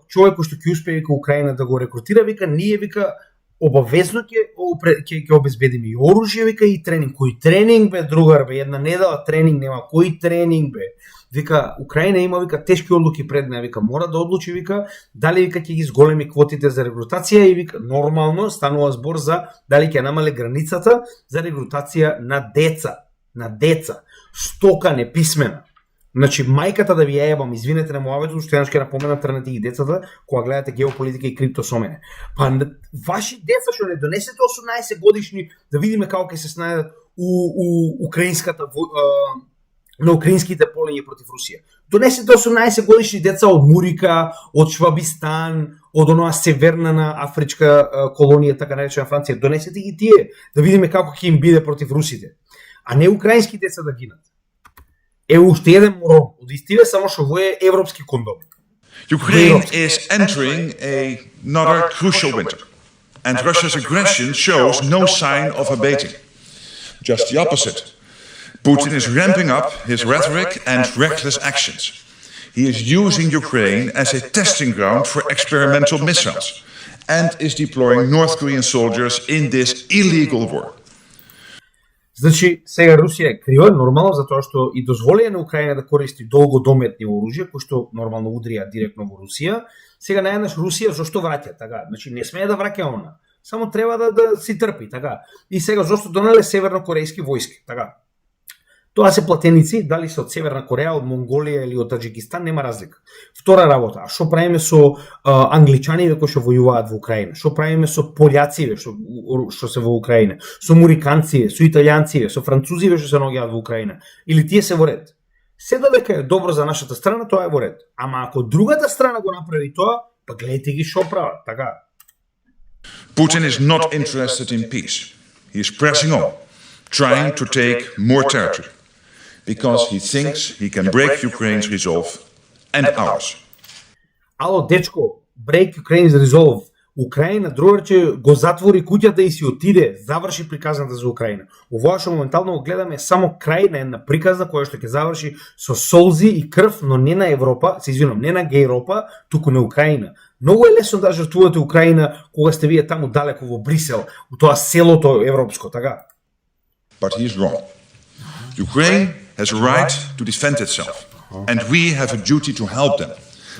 човек кој што ќе успее, вика, Украина да го рекрутира, вика, ние, вика, обавезно ќе обезбедиме и оружје, вика, и тренинг. Кој тренинг, бе, другар, бе, една недела тренинг нема, кој тренинг, бе. Вика, Украина има, вика, тешки одлуки пред неа, вика, мора да одлучи, вика, дали, вика, ќе ги зголеми квотите за рекрутација и, вика, нормално станува збор за дали ќе намале границата за рекрутација на деца, стока неписмена. Значи, мајката да ви ја ебам, извинете на муавето, што јанаш ќе напоменам, трнете ги децата, кога гледате геополитика и крипто со мене. Па, ваши деца што не донесете 18 годишни, да видиме како ќе се снајдат у украинската на украинските полења против Русија. Донесете 18 годишни деца од Мурика, од Швабистан, од онаа северна на афричка колонија, така наречена Франција. Донесете ги тие, да видиме како ќе им биде против русите. А не украински деца да гинат. Е уште еден морон од истиве, само што во е европски кондом. Ukraine is entering another crucial winter, and Russia's aggression shows no sign of abating. Just the opposite. Putin is ramping up his rhetoric and reckless actions. He is using Ukraine as a testing ground for experimental missiles and is deploying North Korean soldiers in this illegal war. Значи, сега Русија е крива, нормално, затоа што и дозволија на Украина да користи долгодометни оружја, кои што нормално удрија директно во Русија. Сега најнаш Русија зошто враќа, така? Значи, не смее да враќа она. Само треба да си трпи, така? И сега зошто донале севернокорејски војски, така? Тоа се платеници, дали се од Северна Кореја, од Монголија или од Таџикистан, нема разлика. Втора работа, што правиме со англичаните кои што војуваат во Украина? Што правиме со пољаците што се во Украина? Со муриканците, со италијанците, со французите што се наоѓаат во Украина? Или тие се во ред? Се додека е добро за нашата страна, тоа е во ред. Ама ако другата страна го направи тоа, па гледайте ги што прават, така? Putin is not interested in peace. He is pressing on, trying to take more territory, because he thinks he can break Ukraine's resolve and ours. Ало, дечко, break Ukraine's resolve. Украина, другарче, го затвори куќата и си отиде, заврши приказната за Украина. Ова што моментално го гледаме е само крај на една приказна која што ќе заврши со солзи и крв, но не на Европа, се извинувам, не на Европа, туку на Украина. Многу е лесно да жртвувате Украина кога сте вие таму далеко во Брисел, у тоа селото европско, така? But he is wrong. Ukraine has a right to defend itself, and we have a duty to help them.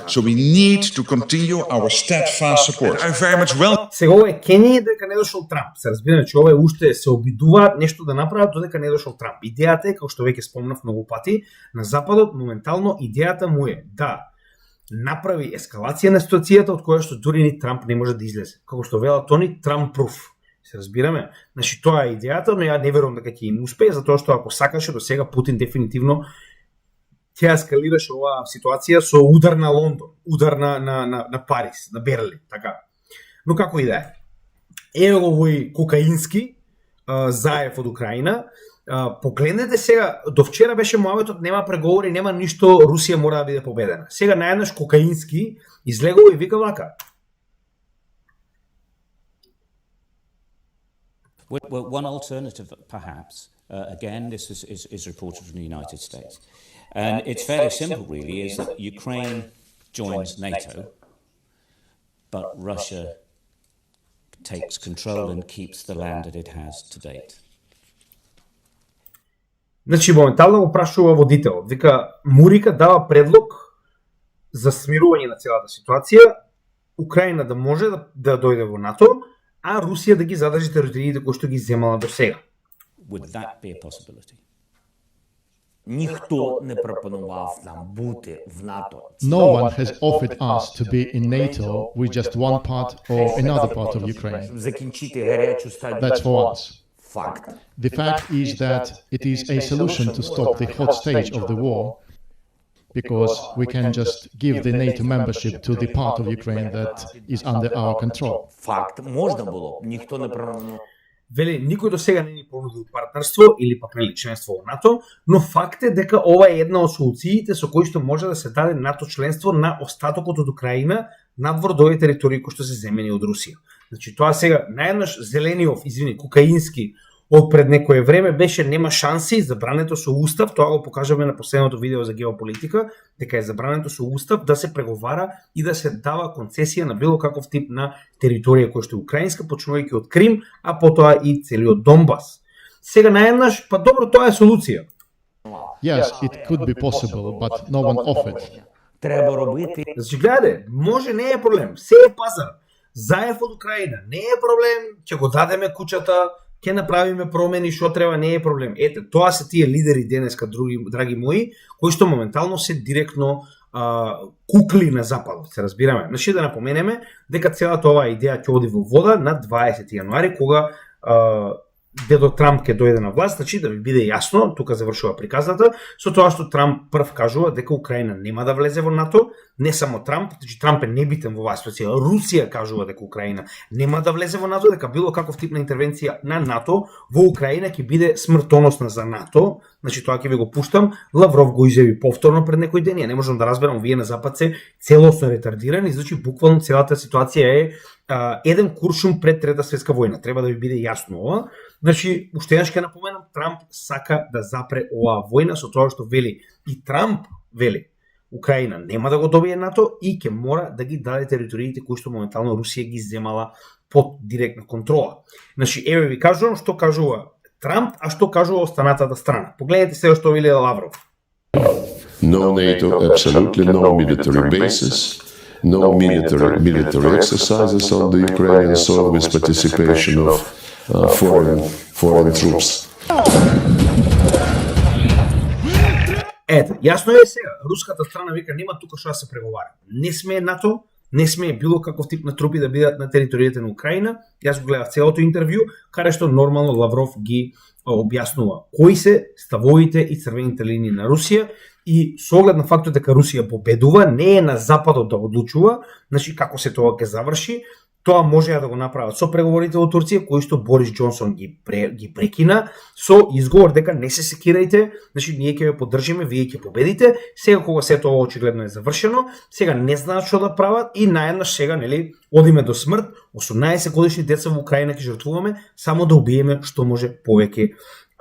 So we need to continue our steadfast support. I very much well. Сега ова е Кенија дека не дошол Трамп. Се разбира, че ова уште се обидуваат нешто да направат додека не дошол Трамп. Идејата е, како што веќе спомнав многу пати, на Западот моментално идејата му е да направи ескалација на ситуацијата од која што дури ни Трамп не може да излезе. Како што велат они, Трамп-пруф. Се разбираме? Значи тоа е идејата, но ја не верувам дека ќе им успее, затоа што ако сакаше до сега Путин дефинитивно ќе ескалираше оваа ситуација со удар на Лондон, удар на Париз, на Берлин, така. Но како и да е. Ево го овој кокаински заев од Украина. Погледнете сега, до вчера беше муаветот, нема преговори, нема ништо, Русија мора да биде победена. Сега наеднаш кокаински излегува и вика вака. Well, one alternative, perhaps, again, this is reported from the United States. And it's fairly simple, really, is that Ukraine joins NATO, but Russia takes control and keeps the land that it has to date. Значи, моментално го прашува водител. Вика, Мурика дава предлог за смирување на целата ситуација, Украина да може да дојде во НАТО, а Русија да ги задржи териториите кои што ги земала до сега. Would that be a possibility? Ніхто не пропонував нам бути в НАТО. No one has offered us to be in NATO with just one part or another part of Ukraine. Закінчити гарячу стадію. That's for once. Факт. The fact is that it is a solution to stop the hot stage of the war, because we can just give the NATO membership to the part of Ukraine that is under our control. Факт. Можна було. Ніхто не пропонував. Вели, никој до сега не ни понудил партнерство или пак нели членство во НАТО, но факт е дека ова е една од солуциите со кои што може да се даде НАТО членство на остатокот од Украина надвор до овие територии кои што се земени од Русија. Значи тоа сега наеднаш Зелениов, кокаински од пред некое време беше нема шанси, забрането со устав, тоа го покажаме на последното видео за геополитика, дека е забрането со устав да се преговара и да се дава концесија на било каков тип на територија која што е украинска, почнувајќи од Крим, а потоа и целиот Донбас. Сега наеднаш, па добро, тоа е солуција. Yes, it could be possible, but no one offered. Треба робити. Значи, гледаде, може, не е проблем, се е пазар. Заев од Украина, не е проблем, ќе го дадеме куќата, ќе направиме промени, што треба, не е проблем. Ете, тоа се тие лидери денеска, драги мои, кои што моментално се директно кукли на Западот, се разбираме. Значи да напоменеме дека целата оваа идеја ќе оди во вода на 20 јануари, кога дедо Трамп ќе дојде на власт, значи да ви биде јасно, тука завршува приказната, со тоа што Трамп прв кажува дека Украина нема да влезе во НАТО, не само Трамп, значи Трамп е небитен во оваа ситуација, Русија кажува дека Украина нема да влезе во НАТО, дека било каков тип на интервенција на НАТО во Украина ќе биде смртоносна за НАТО, значи тоа ќе ви го пуштам, Лавров го изјави повторно пред некој ден, ја не можам да разберам, вие на Запад се целосно ретардирани, значи буквално целата ситуација е еден куршум пред Трета светска војна. Треба да ви биде јасно ова. Значи, уште еднаш ќе напоменам, Трамп сака да запре оваа војна со тоа што вели. И Трамп вели, Украина нема да го добие НАТО и ќе мора да ги даде териториите кои што моментално Русија ги земала под директна контрола. Значи, еве ви кажувам што кажува Трамп, а што кажува останатата страна. Погледнете се што вели Лавров. No NATO, absolutely no military bases, no military exercises on the Ukrainian soil with participation of foreign troops. Ето, јасно е сега, руската страна вика нема тука што да се преговара. Не сме НАТО, не сме било каков тип на трупи да бидат на територијата на Украина. Јас го гледав целото интервју, каде што нормално Лавров ги објаснува кои се ставовите и црвените линии на Русија и со оглед на фактот дека Русија победува, не е на Западот да одлучува, значи како се тоа ќе заврши. Тоа можеа да го направат со преговорите во Турција, кои што Борис Џонсон ги прекина, со изговор дека не се секирајте, значи ние ќе ве поддржиме, вие ќе победите. Сега кога се тоа очигледно е завршено, сега не знаат што да прават и наеднаш сега, нели, одиме до смрт, 18 годишни деца во Украина ќе жртвуваме само да убиеме што може повеќе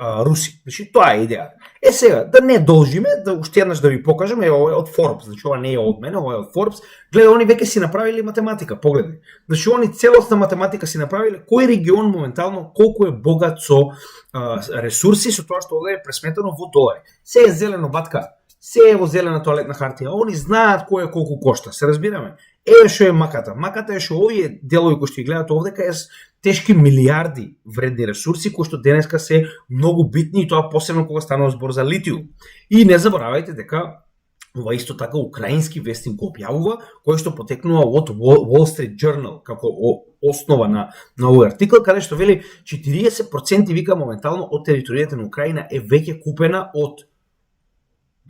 руси. Значи тоа е идеја. Сега, да не должиме, да уште еднаш да ви покажеме, ова е од Forbes, значи ова не е од мене, ова е од Forbes. Гледа, они веќе си направиле математика, погледај. Значи, они целосна математика си направиле кој регион моментално колку е богат со ресурси, со тоа што овде е пресметано во долари. Се е зелено батка, се е во зелена тоалетна хартија. Они знаат кој е колку кошта, се разбираме. Што е маката? Маката е што овие делови кои што ги гледат овдека е тешки милиарди вредни ресурси кои што денеска се многу битни и тоа посебно кога станува збор за литиум. И не заборавајте дека ова исто така украински вестник го објавува, кој што потекнува од Wall Street Journal како основа на овој артикл, каде што вели 40% вика моментално од територијата на Украина е веќе купена од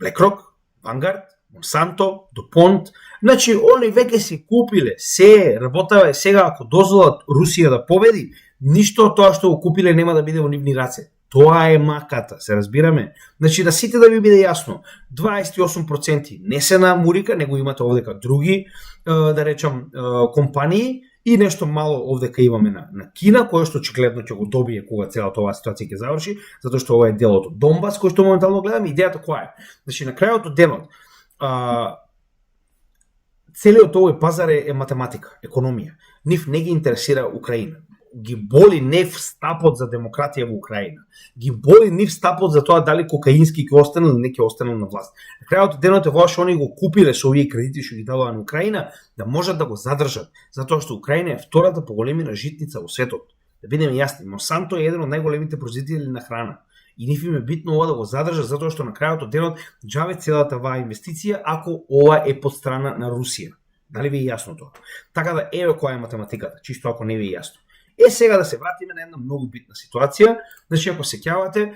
BlackRock, Vanguard, Monsanto, DuPont. Значи, они веќе си купиле, се работава сега ако дозволат Русија да победи, ништо од тоа што го купиле нема да биде во нивни раце. Тоа е маката, се разбираме. Значи, да сите да ви биде јасно, 28% не се на Мурика, него имате овдека други, да речам, компании, и нешто мало овдека имаме на Кина, кој што очигледно ќе го добие кога целата оваа ситуација ќе заврши, затоа што ова е делот од Донбас, кој што моментално гледаме. Идејата која е? Значи, на крајот од денот, целиот овој пазар е математика, економија. Нив не ги интересира Украина. Ги боли нив стапот за демократија во Украина. Ги боли нив стапот за тоа дали кокаински ќе остане или не ќе остане на власт. На крајот од денот е во што они го купиле со овие кредити што ги дадоа на Украина да можат да го задржат, затоа што Украина е втората по големина житница во светот. Да бидеме јасни, Монсанто е еден од најголемите производители на храна. И нив им е битно ова да го задржат затоа што на крајот од денот џаве целата оваа инвестиција ако ова е под страна на Русија. Дали ви е јасно тоа? Така да еве која е математиката, чисто ако не ви е јасно. Сега да се вратиме на една многу битна ситуација. Значи, ако се сеќавате,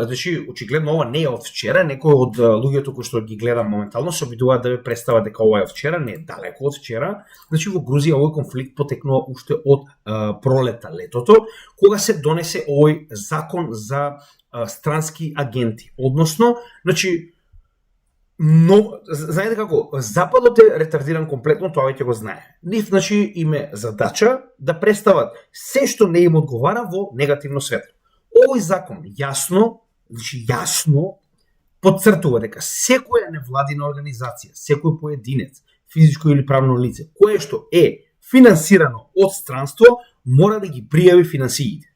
значи, очигледно ова не е од вчера, некои од луѓето кои што ги гледам моментално се обидуваат да ве представат дека ова е од вчера, не е далеко од вчера. Значи, во Грузија овој конфликт потекнува уште од пролета, летото, кога се донесе овој закон за странски агенти. Односно, значи, но, знаете како, Западот е ретардиран комплетно, тоа веќе го знае. Нив, значи, име задача да представат се што не им одговара во негативно светло. Овој закон јасно подцртува дека секоја невладина организација, секој поединец, физичко или правно лице, кое што е финансирано од странство, мора да ги пријави финансиите.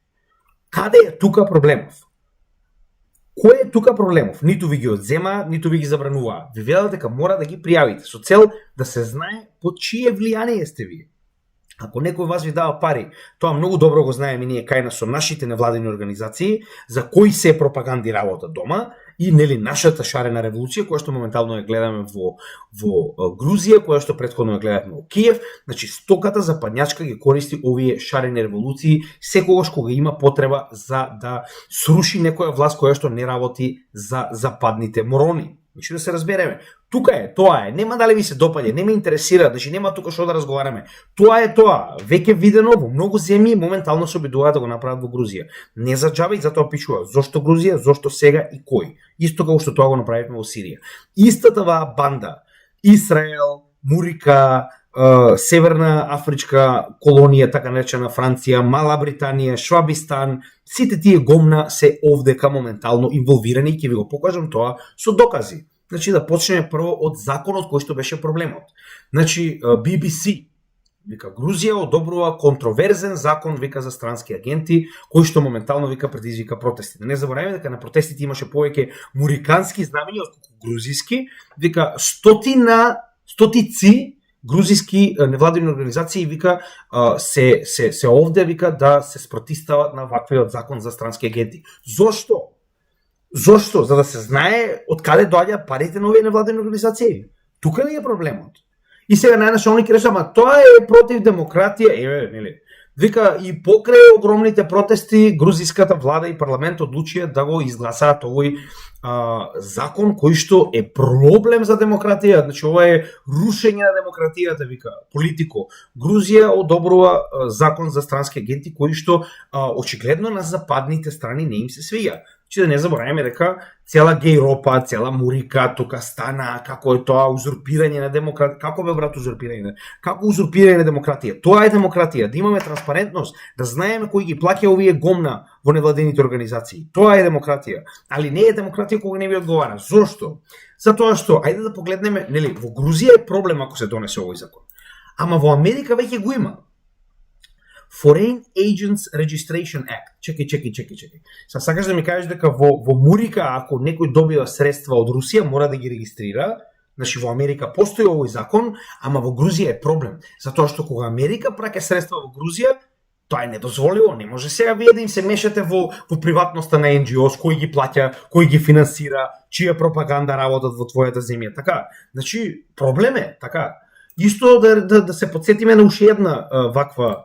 Каде е тука проблемов? Кој е тука проблемов? Ниту ви ги одзема, ниту ви ги забранува. Ви велат дека мора да ги пријавите со цел да се знае под чие влијание сте вие. Ако некој вас ви дава пари, тоа многу добро го знаеме ние кај нас со нашите невладени организации, за кои се пропаганди работа дома и нели нашата шарена револуција, која што моментално ја гледаме во Грузија, која што претходно ја гледаме во Киев. Значи, стоката за падњачка ги користи овие шарени револуции секогаш кога има потреба за да сруши некоја власт која што не работи за западните морони. Значи, да се разбереме. Тука е, тоа е. Нема дали ви се допаѓа, не ме интересира, значи нема тука што да разговараме. Тоа е тоа. Веќе видено во многу земји моментално се обидуваат да го направат во Грузија. Не за џабе и затоа пишува зошто Грузија, зошто сега и кој. Исто како што тоа го направивме во Сирија. Истата ваа банда, Израел, Мурика, Северна Афричка колонија, така наречена Франција, Мала Британија, Швабистан, сите тие гомна се овдека моментално инволвирани и ќе ви го покажам тоа со докази. Значи, да почнеме прво од законот кој што беше проблемот. Значи, BBC, Вика, Грузија одобрува контроверзен закон, вика, за странски агенти, кој што моментално, вика, предизвика протести. Не забораваме дека на протестите имаше повеќе мурикански знамења отколку грузиски, вика, стотици грузиски невладини организации, вика, се овде, вика, да се спротистават на ваквиот закон за странски агенти. Зошто? Зошто? За да се знае од каде доаѓаат парите на овие невладини организации. Тука ли е проблемот? И сега најначалник рече, ама тоа е против демократија, нели? Вика, и покрај огромните протести, грузиската влада и парламент одлучија да го изгласаат овој закон кој што е проблем за демократија. Значи, ова е рушење на демократијата, вика, политико. Грузија одобрува закон за странски агенти кој што очигледно на западните страни не им се свиѓа. Че да не забораваме дека цела Гејропа, цела Мурика тука стана како е тоа узурпирање на демократија. Како бе, брат, узурпирање? Како узурпирање на демократија? Тоа е демократија, да имаме транспарентност, да знаеме кој ги плаќа овие гомна во невладените организации. Тоа е демократија. Али не е демократија кога не ви одговара. Зошто? Затоа што, ајде да погледнеме, нели, во Грузија е проблем ако се донесе овој закон. Ама во Америка веќе го има. Foreign Agents Registration Act. Чекај. Са сакаш да ми кажеш дека во Мурика, ако некој добива средства од Русија, мора да ги регистрира. Значи во Америка постои овој закон, ама во Грузија е проблем. Затоа што кога Америка праќа средства во Грузија, тоа е недозволиво. Не може сега вие да им се мешате во приватноста на NGOs, кој ги плаќа, кој ги финансира, чија пропаганда работат во твојата земја. Така, значи проблем е, така. Исто да се подсетиме на уште една ваква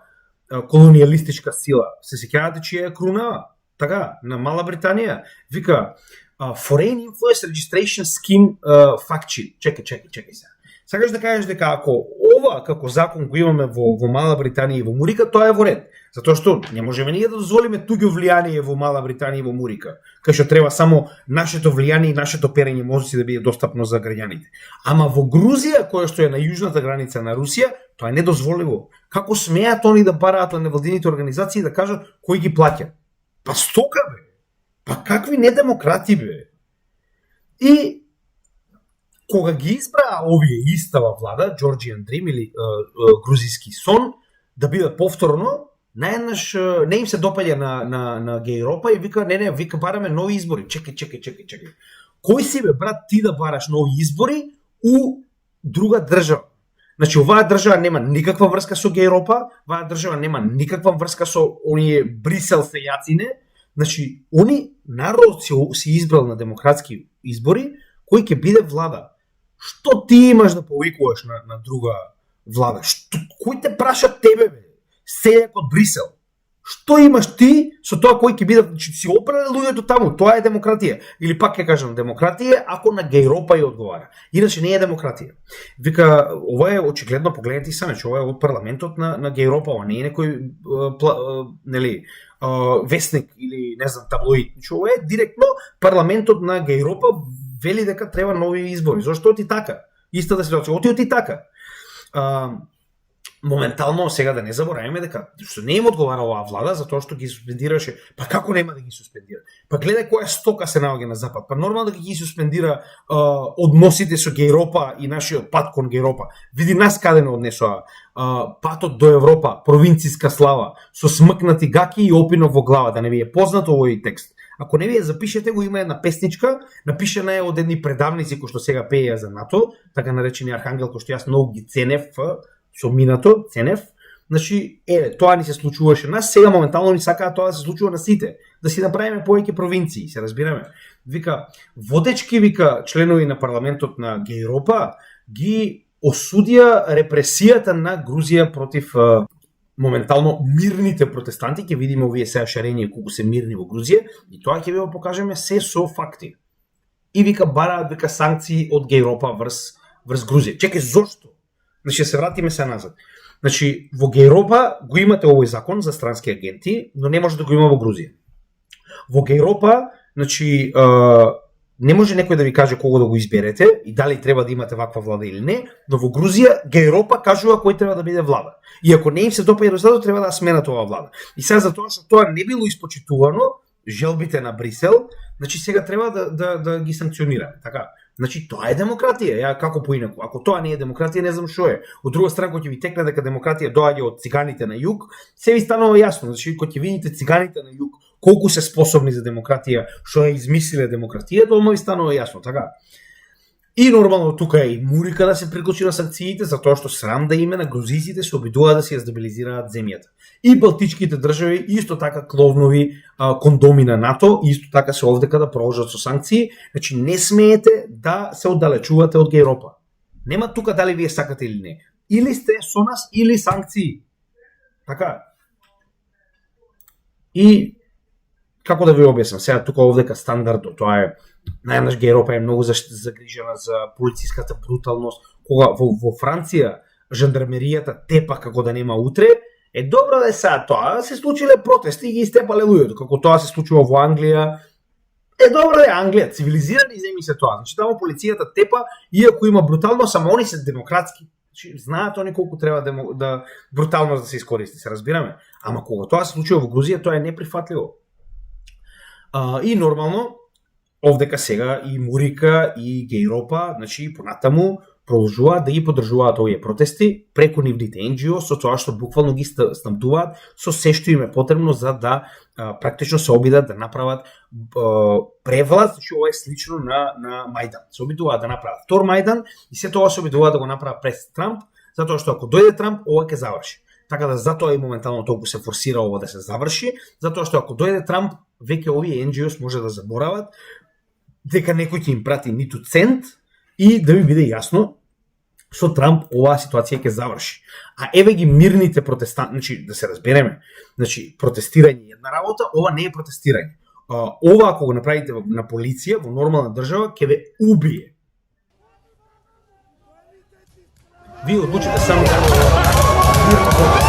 колониалистичка сила. Се сеќавате чија е Круна? Така, на Мала Британија. Вика, Foreign Influence Registration Scheme FACCI. Чекај се. Сакаш да кажеш дека ако ова како закон го имаме во Мала Британија и во Мурика, тоа е во ред. Затоа што не можеме ние да дозволиме туѓо влијание во Мала Британија и во Мурика, кај што треба само нашето влијание и нашето перење мозоци да биде достапно за граѓаните. Ама во Грузија, која што е на јужната граница на Русија, тоа е недозволиво. Како смеат они да бараат на невладините организации да кажат кој ги плаќа? Па стока, бе! Па какви недемократи, бе! И кога ги избраа овие истава влада, Georgian Dream или грузиски сон, да биде повторно, наеднаш не им се допаѓа на Гејропа и вика, не, вика бараме нови избори. Чекај. Кој си, бе, брат, ти да бараш нови избори у друга држава? Значи, оваа држава нема никаква врска со Гејропа, оваа држава нема никаква врска со оние Брисел сејацине. Значи, народ си избрал на демократски избори, кој ќе биде влада. Што ти имаш да повикуваш на друга влада? Кој те праша тебе, бе? Сејак од Брисел. Што имаш ти со тоа кој ќе биде, си опрале луѓето таму? Тоа е демократија. Или пак ќе кажам, демократија ако на Гејропа ја одговара. Иначе не е демократија. Вика, ова е очигледно, погледнете сами, че ова е од парламентот на Гејропа, ова не е некој вестник или не знам таблоид. Че ова е директно парламентот на Гејропа вели дека треба нови избори. Зошто оти така? Истата ситуација, оти така. Моментално сега да не забораваме дека што не им одговара оваа влада затоа што ги суспендираше. Па како нема да ги суспендира? Па гледај која стока се наоѓа на запад. Па нормално да ги суспендира односите со Гејропа и нашиот пат кон Гејропа. Види нас каде не однесоа патот до Европа, провинцијска слава, со смкнати гаки и опинок во глава, да не ви е познато овој текст. Ако не вие запишете го, има една песничка, напишана е од едни предавници кои што сега пееја за НАТО, така наречени Архангел, кој што јас многу ги ценев со минато, ценев. Значи, тоа ни се случуваше нас, сега моментално ни сакаат тоа да се случува на сите, да си направиме повеќе провинции, се разбираме. Вика, водечки, вика, членови на парламентот на Гејропа ги осудија репресијата на Грузија против моментално мирните протестанти. Ќе видиме овие сега шарење колку се мирни во Грузија и тоа ќе ви го покажеме се со факти. И вика бараат, вика, санкции од Гејропа врз Грузија. Чекај, зошто? Значи, се вратиме се назад. Значи, во Гејропа го имате овој закон за странски агенти, но не може да го има во Грузија. Во Гејропа, значи, не може некој да ви каже кого да го изберете и дали треба да имате ваква влада или не, но во Грузија Гејропа кажува кој треба да биде влада. И ако не им се допаѓа резултатот, треба да сменат оваа влада. И сега затоа што тоа не било испочитувано, желбите на Брисел, значи сега треба да ги санкционираме, така. Значи тоа е демократија. Ја како поинаку? Ако тоа не е демократија, не знам што е. Од друга страна, кога ќе ви текне дека демократија доаѓа од циганите на југ, се ви станува јасно. Значи кога ќе видите циганите на југ колку се способни за демократија, што ја измислиле демократија, тоа ви станува јасно, така? И нормално тука е и Мурика да се приклучи на санкциите, затоа што срам да име на грузиците се обидуваат да се ја стабилизираат земјата. И балтичките држави исто така кловнови кондоми на НАТО, исто така се овдека да продолжат со санкции, значи не смеете да се оддалечувате од Европа. Нема тука дали вие сакате или не. Или сте со нас, или санкции. Така. И како да ви објаснам, сега тука овдека стандардно, тоа е најнаш Европа е многу загрижена за полициската бруталност, кога во Франција жандармеријата тепа како да нема утре, е добро да е сега тоа, се случиле протести и ги истепале луѓето, како тоа се случува во Англија. Е добро да е Англија, цивилизирани земји се тоа. Значи таму полицијата тепа, иако има бруталност, само они се демократски. Значи знаат они колку треба да бруталност да се искористи, се разбираме. Ама кога тоа се случува во Грузија, тоа е неприфатливо. И нормално овдека сега и Мурика и Гейропа, значи понатаму продолжуваат да ги поддржуваат овие протести преку нивните NGO со тоа што буквално ги снабдуваат со се што им е потребно за да практично се обидат да направат превлад, значи ова е слично на Мајдан. Се обидуваат да направат втор Мајдан и се тоа се обидуваат да го направат пред Трамп, затоа што ако дојде Трамп, ова ќе заврши. Така да затоа и моментално толку се форсира ова да се заврши, затоа што ако дојде Трамп, веќе овие NGOs може да заборават дека некој ќе им прати ниту цент и да ви биде јасно, со Трамп оваа ситуација ќе заврши. А еве ги мирните протестанти, значи да се разбереме, значи протестирање е една работа, ова не е протестирање. Ова ако го направите на полиција во нормална држава ќе ве убие. Вие одлучите само да мирно протест.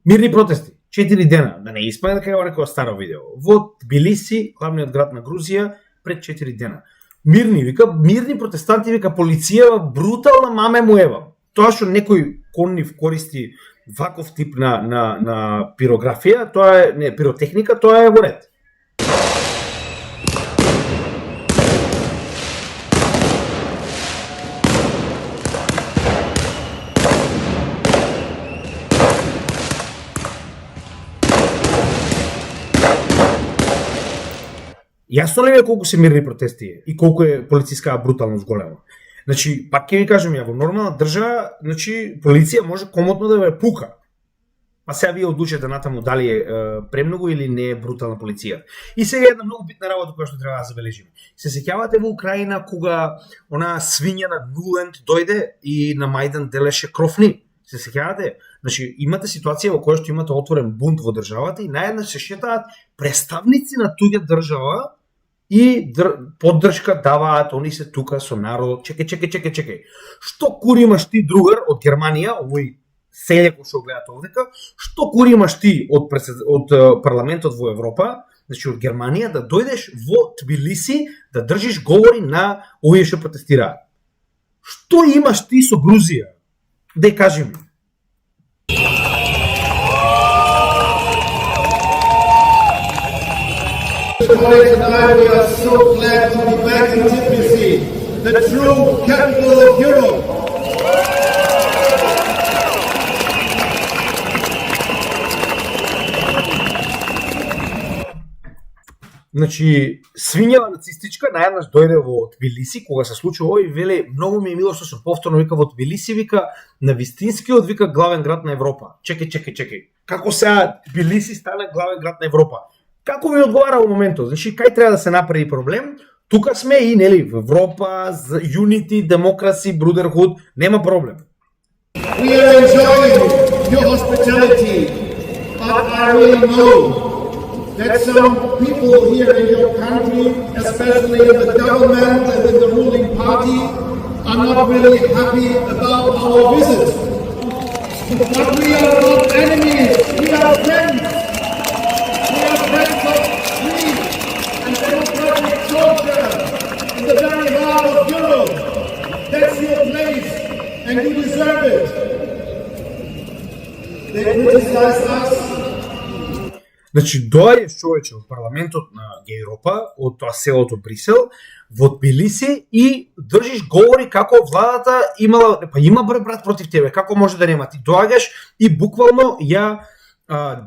Мирни протести, 4 дена, да не испаде дека ја рекоа старо видео. Во Тбилиси, главниот град на Грузија, пред 4 дена. Мирни протестанти, вика полиција, брутална маме му ева. Тоа што некој кон нив користи ваков тип на пирографија, тоа е не пиротехника, тоа е во ред. Јасно ли е колку се мирни протести и колку е полициска бруталност голема? Значи, пак ќе ви кажам ја, во нормална држава, значи, полиција може комотно да ве пука. Па сега вие одлучите натаму дали е премногу или не е брутална полиција. И сега една многу битна работа која што треба да забележиме. Се сеќавате во Украина кога она свиња на Нуленд дојде и на Мајдан делеше крофни? Се сеќавате? Значи, имате ситуација во која што имате отворен бунт во државата и наеднаш се шетаат представници на туѓа држава и поддршка даваат, они се тука со народ. Чекај. Што кури имаш ти, другар, од Германија, овој селјако што гледате овдека, што кури имаш ти од парламентот во Европа, значи од Германија, да дојдеш во Тбилиси да држиш говори на овие што протестираат? Што имаш ти со Грузија? Дај кажи ми. Colleagues and I, we are so glad to be back in Tbilisi, the true capital of Europe. Значи, свињава нацистичка наједнаш дојде во Тбилиси, кога се случи ово и веле, многу ми е мило што се повторно вика во Тбилиси, вика, на вистинскиот, вика, главен град на Европа. Чекај. Како сега Тбилиси стана главен град на Европа? Како ви одговара во моментот? Значи, кај треба да се направи проблем? Тука сме и, нели, в Европа, Unity, Democracy, Brotherhood, нема проблем. We are enjoying your hospitality, but I really know that some people here in your country, especially in the government and in the ruling party, are not really happy about our visit. But we are not enemies, we are friends. We are friends of free and democratic Georgia in the very heart of Europe. That's your place, and you deserve it. They criticize us. Значи, доаѓаш човече од парламентот на Европа, од тоа селото Брисел, во Тбилиси и држиш говори како владата имала, па има брат против тебе, како може да нема? Ти доаѓаш и буквално ја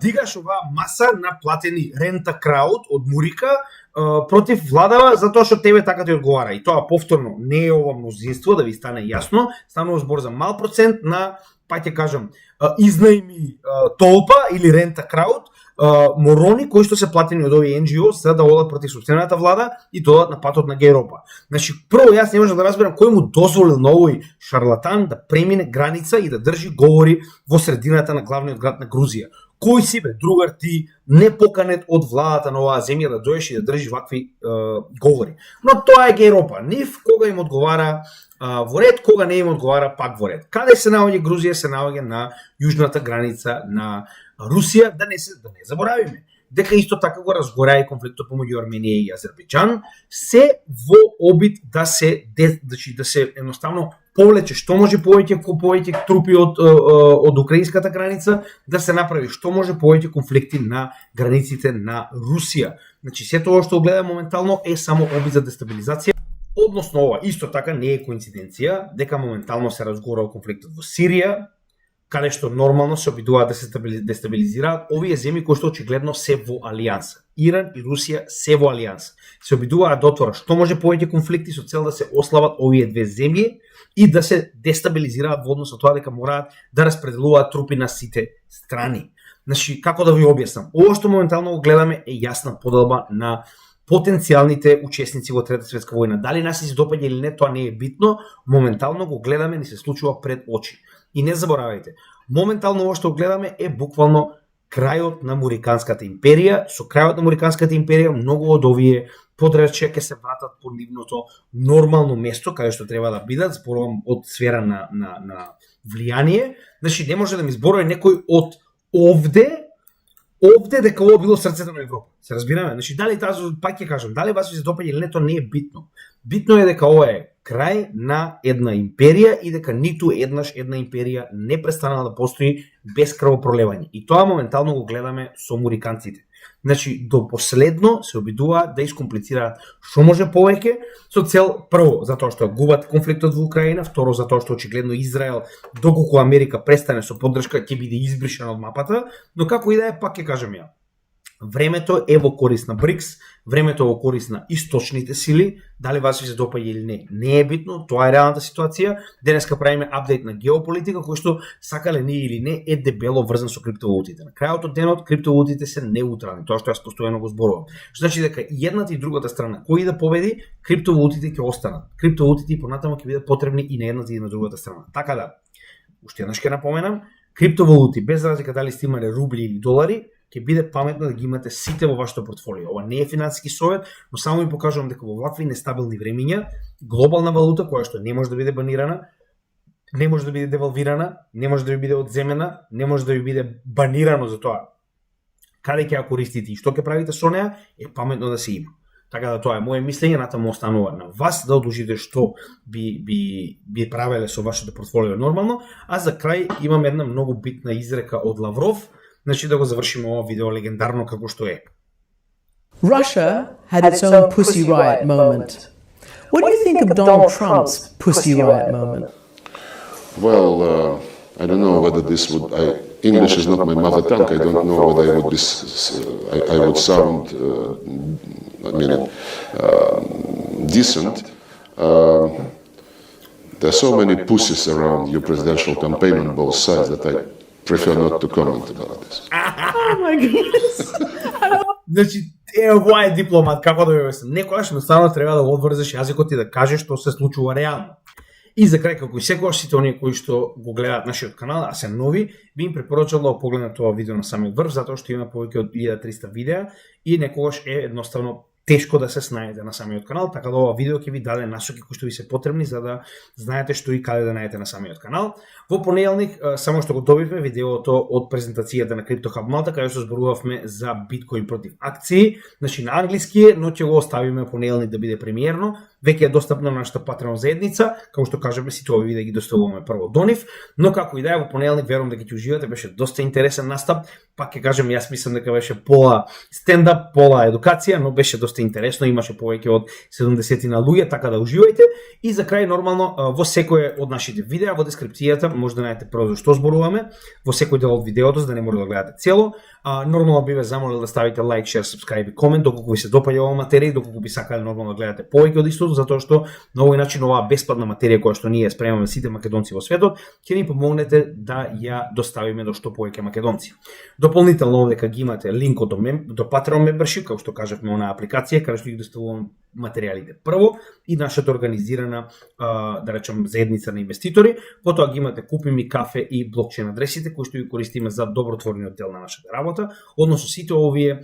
дигаш оваа маса на платени рента крауд од Мурика против владава затоа што тебе така ти одговара. И тоа повторно не е ова мнозинство, да ви стане јасно, станува збор за мал процент на, па ќе кажам, изнајми толпа или рента крауд, морони кои што се платени од овие NGO за да одат против сопствената влада и додат на патот на Европа. Значи, прво јас не можам да разберам кој му дозволил на овој шарлатан да премине граница и да држи говори во средината на главниот град на Грузија. Кој си бе, другар ти, не поканет од владата на оваа земја да дојдеш и да држиш вакви говори. Но тоа е Европа. Нив кога им одговара во ред, кога не им одговара пак во ред. Каде се наоѓа Грузија? Се наоѓа на јужната граница на Русија, да не заборавиме дека исто така го разгораа и конфликтот помеѓу Арменија и Азербејџан, се во обид да се едноставно повлече што може повеќе трупи од украинската граница, да се направи што може повеќе конфликти на границите на Русија. Значи сето ова што гледаме моментално е само обид за дестабилизација. Односно ова исто така не е коинциденција дека моментално се разгорува конфликтот во Сирија, каде што нормално се обидуваат да се дестабилизираат овие земји кои што очигледно се во алијанса. Иран и Русија се во алијанса. Се обидуваат да отворат што може повеќе конфликти со цел да се ослабат овие две земји и да се дестабилизираат во однос на тоа дека мораат да распределуваат трупи на сите страни. Значи, како да ви објаснам? Ова што моментално го гледаме е јасна поделба на потенцијалните учесници во Трета светска војна. Дали нас се допаѓа или не, тоа не е битно, моментално го гледаме, ни се случува пред очи. И не заборавајте, моментално ова што гледаме е буквално крајот на Муриканската империја. Со крајот на Муриканската империја многу од овие подрачја ќе се вратат по нивното нормално место каде што треба да бидат, зборувам од сфера на влијание. Значи не може да ми зборува некој од овде дека ова било срцето на Европа. Се разбираме? Значи дали тази, пак ќе кажам, дали вас ви се допаѓа или не, тоа не е битно. Битно е дека ова е крај на една империја и дека ниту еднаш една империја не престанала да постои без крвопролевање. И тоа моментално го гледаме со муриканците. Значи, до последно се обидуваат да искомплицираат што може повеќе со цел, прво, затоа што губат конфликтот во Украина, второ, затоа што очигледно Израел, доколку Америка престане со поддршка, ќе биде избришен од мапата, но како и да е, пак ќе кажам ја. Времето е во корис на БРИКС, времето е во корис на источните сили, дали вас ви се допаѓа или не, не е битно, тоа е реалната ситуација. Денеска правиме апдейт на геополитика, кој што сакале ние или не е дебело врзан со криптовалутите. На крајот од денот криптовалутите се неутрални, тоа што јас постојано го зборувам. Што значи дека едната и другата страна, кој да победи, криптовалутите ќе останат. Криптовалутите и понатаму ќе бидат потребни и на едната и на другата страна. Така да, уште еднаш ќе напоменам, криптовалути без разлика дали сте имале рубли или долари, ќе биде паметно да ги имате сите во вашето портфолио. Ова не е финансиски совет, но само ви покажувам дека во вакви нестабилни времиња, глобална валута која што не може да биде банирана, не може да биде девалвирана, не може да ви биде одземена, не може да ви биде банирано за тоа каде ќе ја користите и што ќе правите со неа, е паметно да се има. Така да тоа е моje мислење, натаму останува на вас да одлучите што би правеле со вашето портфолио нормално, а за крај имам една многу битна изрека од Лавров. Значи да го завршиме ова видео легендарно како што е. Russia had its own Pussy Riot moment. What do you think of Donald Trump's Pussy Riot moment? Well, I don't know whether this would. English is not my mother tongue. I don't know whether I would sound. Decent. There are so many pussies around your presidential campaign on both sides that I prefer not to comment about this. Oh my goodness. Значи, ова е дипломат, како да ви обяснам. Некогаш едноставно треба да одврзеш јазикот и да кажеш што се случува реално. И за крај, како и секогаш сите оние кои што го гледаат нашиот канал, а се нови, би им препорачал да погледнат тоа видео на самиот врв, затоа што има повеќе од 1300 видеа и некогаш е едноставно тешко да се снајдете на самиот канал, така да ова видео ќе ви даде насоки кои што ви се потребни за да знаете што и каде да најдете на самиот канал. Во понеделник само што го добивме видеото од презентацијата на Crypto Hub Malta, каде што зборувавме за биткоин против акции, значи на англиски, но ќе го оставиме понеделник да биде премиерно. Веќе е достапна на нашата Patreon заедница, како што кажеме, сите овие видеа ги доставуваме прво до нив, но како и да е, во понеделник верувам дека ќе уживате, беше доста интересен настап. Пак ќе кажем, јас мислам дека беше пола стендап, пола едукација, но беше доста интересно, имаше повеќе од 70 на луѓе, така да уживајте. И за крај, нормално, во секое од нашите видеа, во дескрипцијата, може да најдете прво за што зборуваме, во секој дел од видеото, за да не може да гледате цело. Нормално би ве замолил да ставите лайк, шер, сабскрајб и комент, доколку ви се допаѓа оваа материја, доколку би сакале нормално да гледате повеќе од истото, затоа што на овој начин оваа бесплатна материја која што ние спремаме сите македонци во светот, ќе ни помогнете да ја доставиме до што повеќе македонци. Дополнително овдека ги имате линкот до Patreon membership, како што кажавме, онаа апликација каде што ги доставуваме материјалите прво и нашата организирана, да речем, заедница на инвеститори. Потоа ги имате Купи ми кафе и блокчейн адресите кои што ги користиме за добротворниот дел на нашата работа, односно сите овие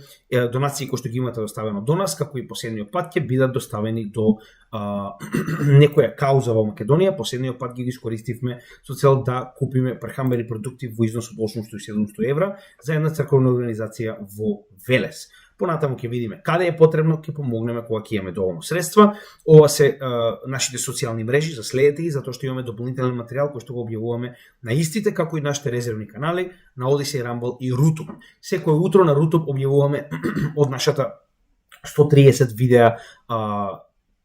донации кои што ги имате доставено до нас, како и последниот пат ќе бидат доставени до некоја кауза во Македонија. Последниот пат ги искористивме со цел да купиме прехранбени продукти во износ од 800-700 евра за една црковна организација во Велес. Понатаму ќе видиме каде е потребно, ќе помогнеме кога ќе имаме доволно средства. Ова се нашите социјални мрежи, за следете ги, затоа што имаме дополнителен материјал кој што го објавуваме на истите, како и нашите резервни канали на Odyssey, Rumble и YouTube. Секој утро на YouTube објавуваме од нашата 130 видеа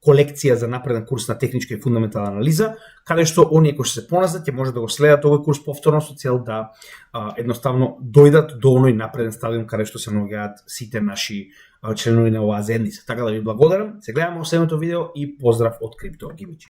колекција за напреден курс на техничка и фундаментална анализа, каде што оние кои се поназад ќе може да го следат овој курс повторно со цел да едноставно дојдат до оној напреден стадиум каде што се наоѓаат сите наши членови на оваа заедница. Така да ви благодарам, се гледаме во следното видео и поздрав од Крипто Гимичи.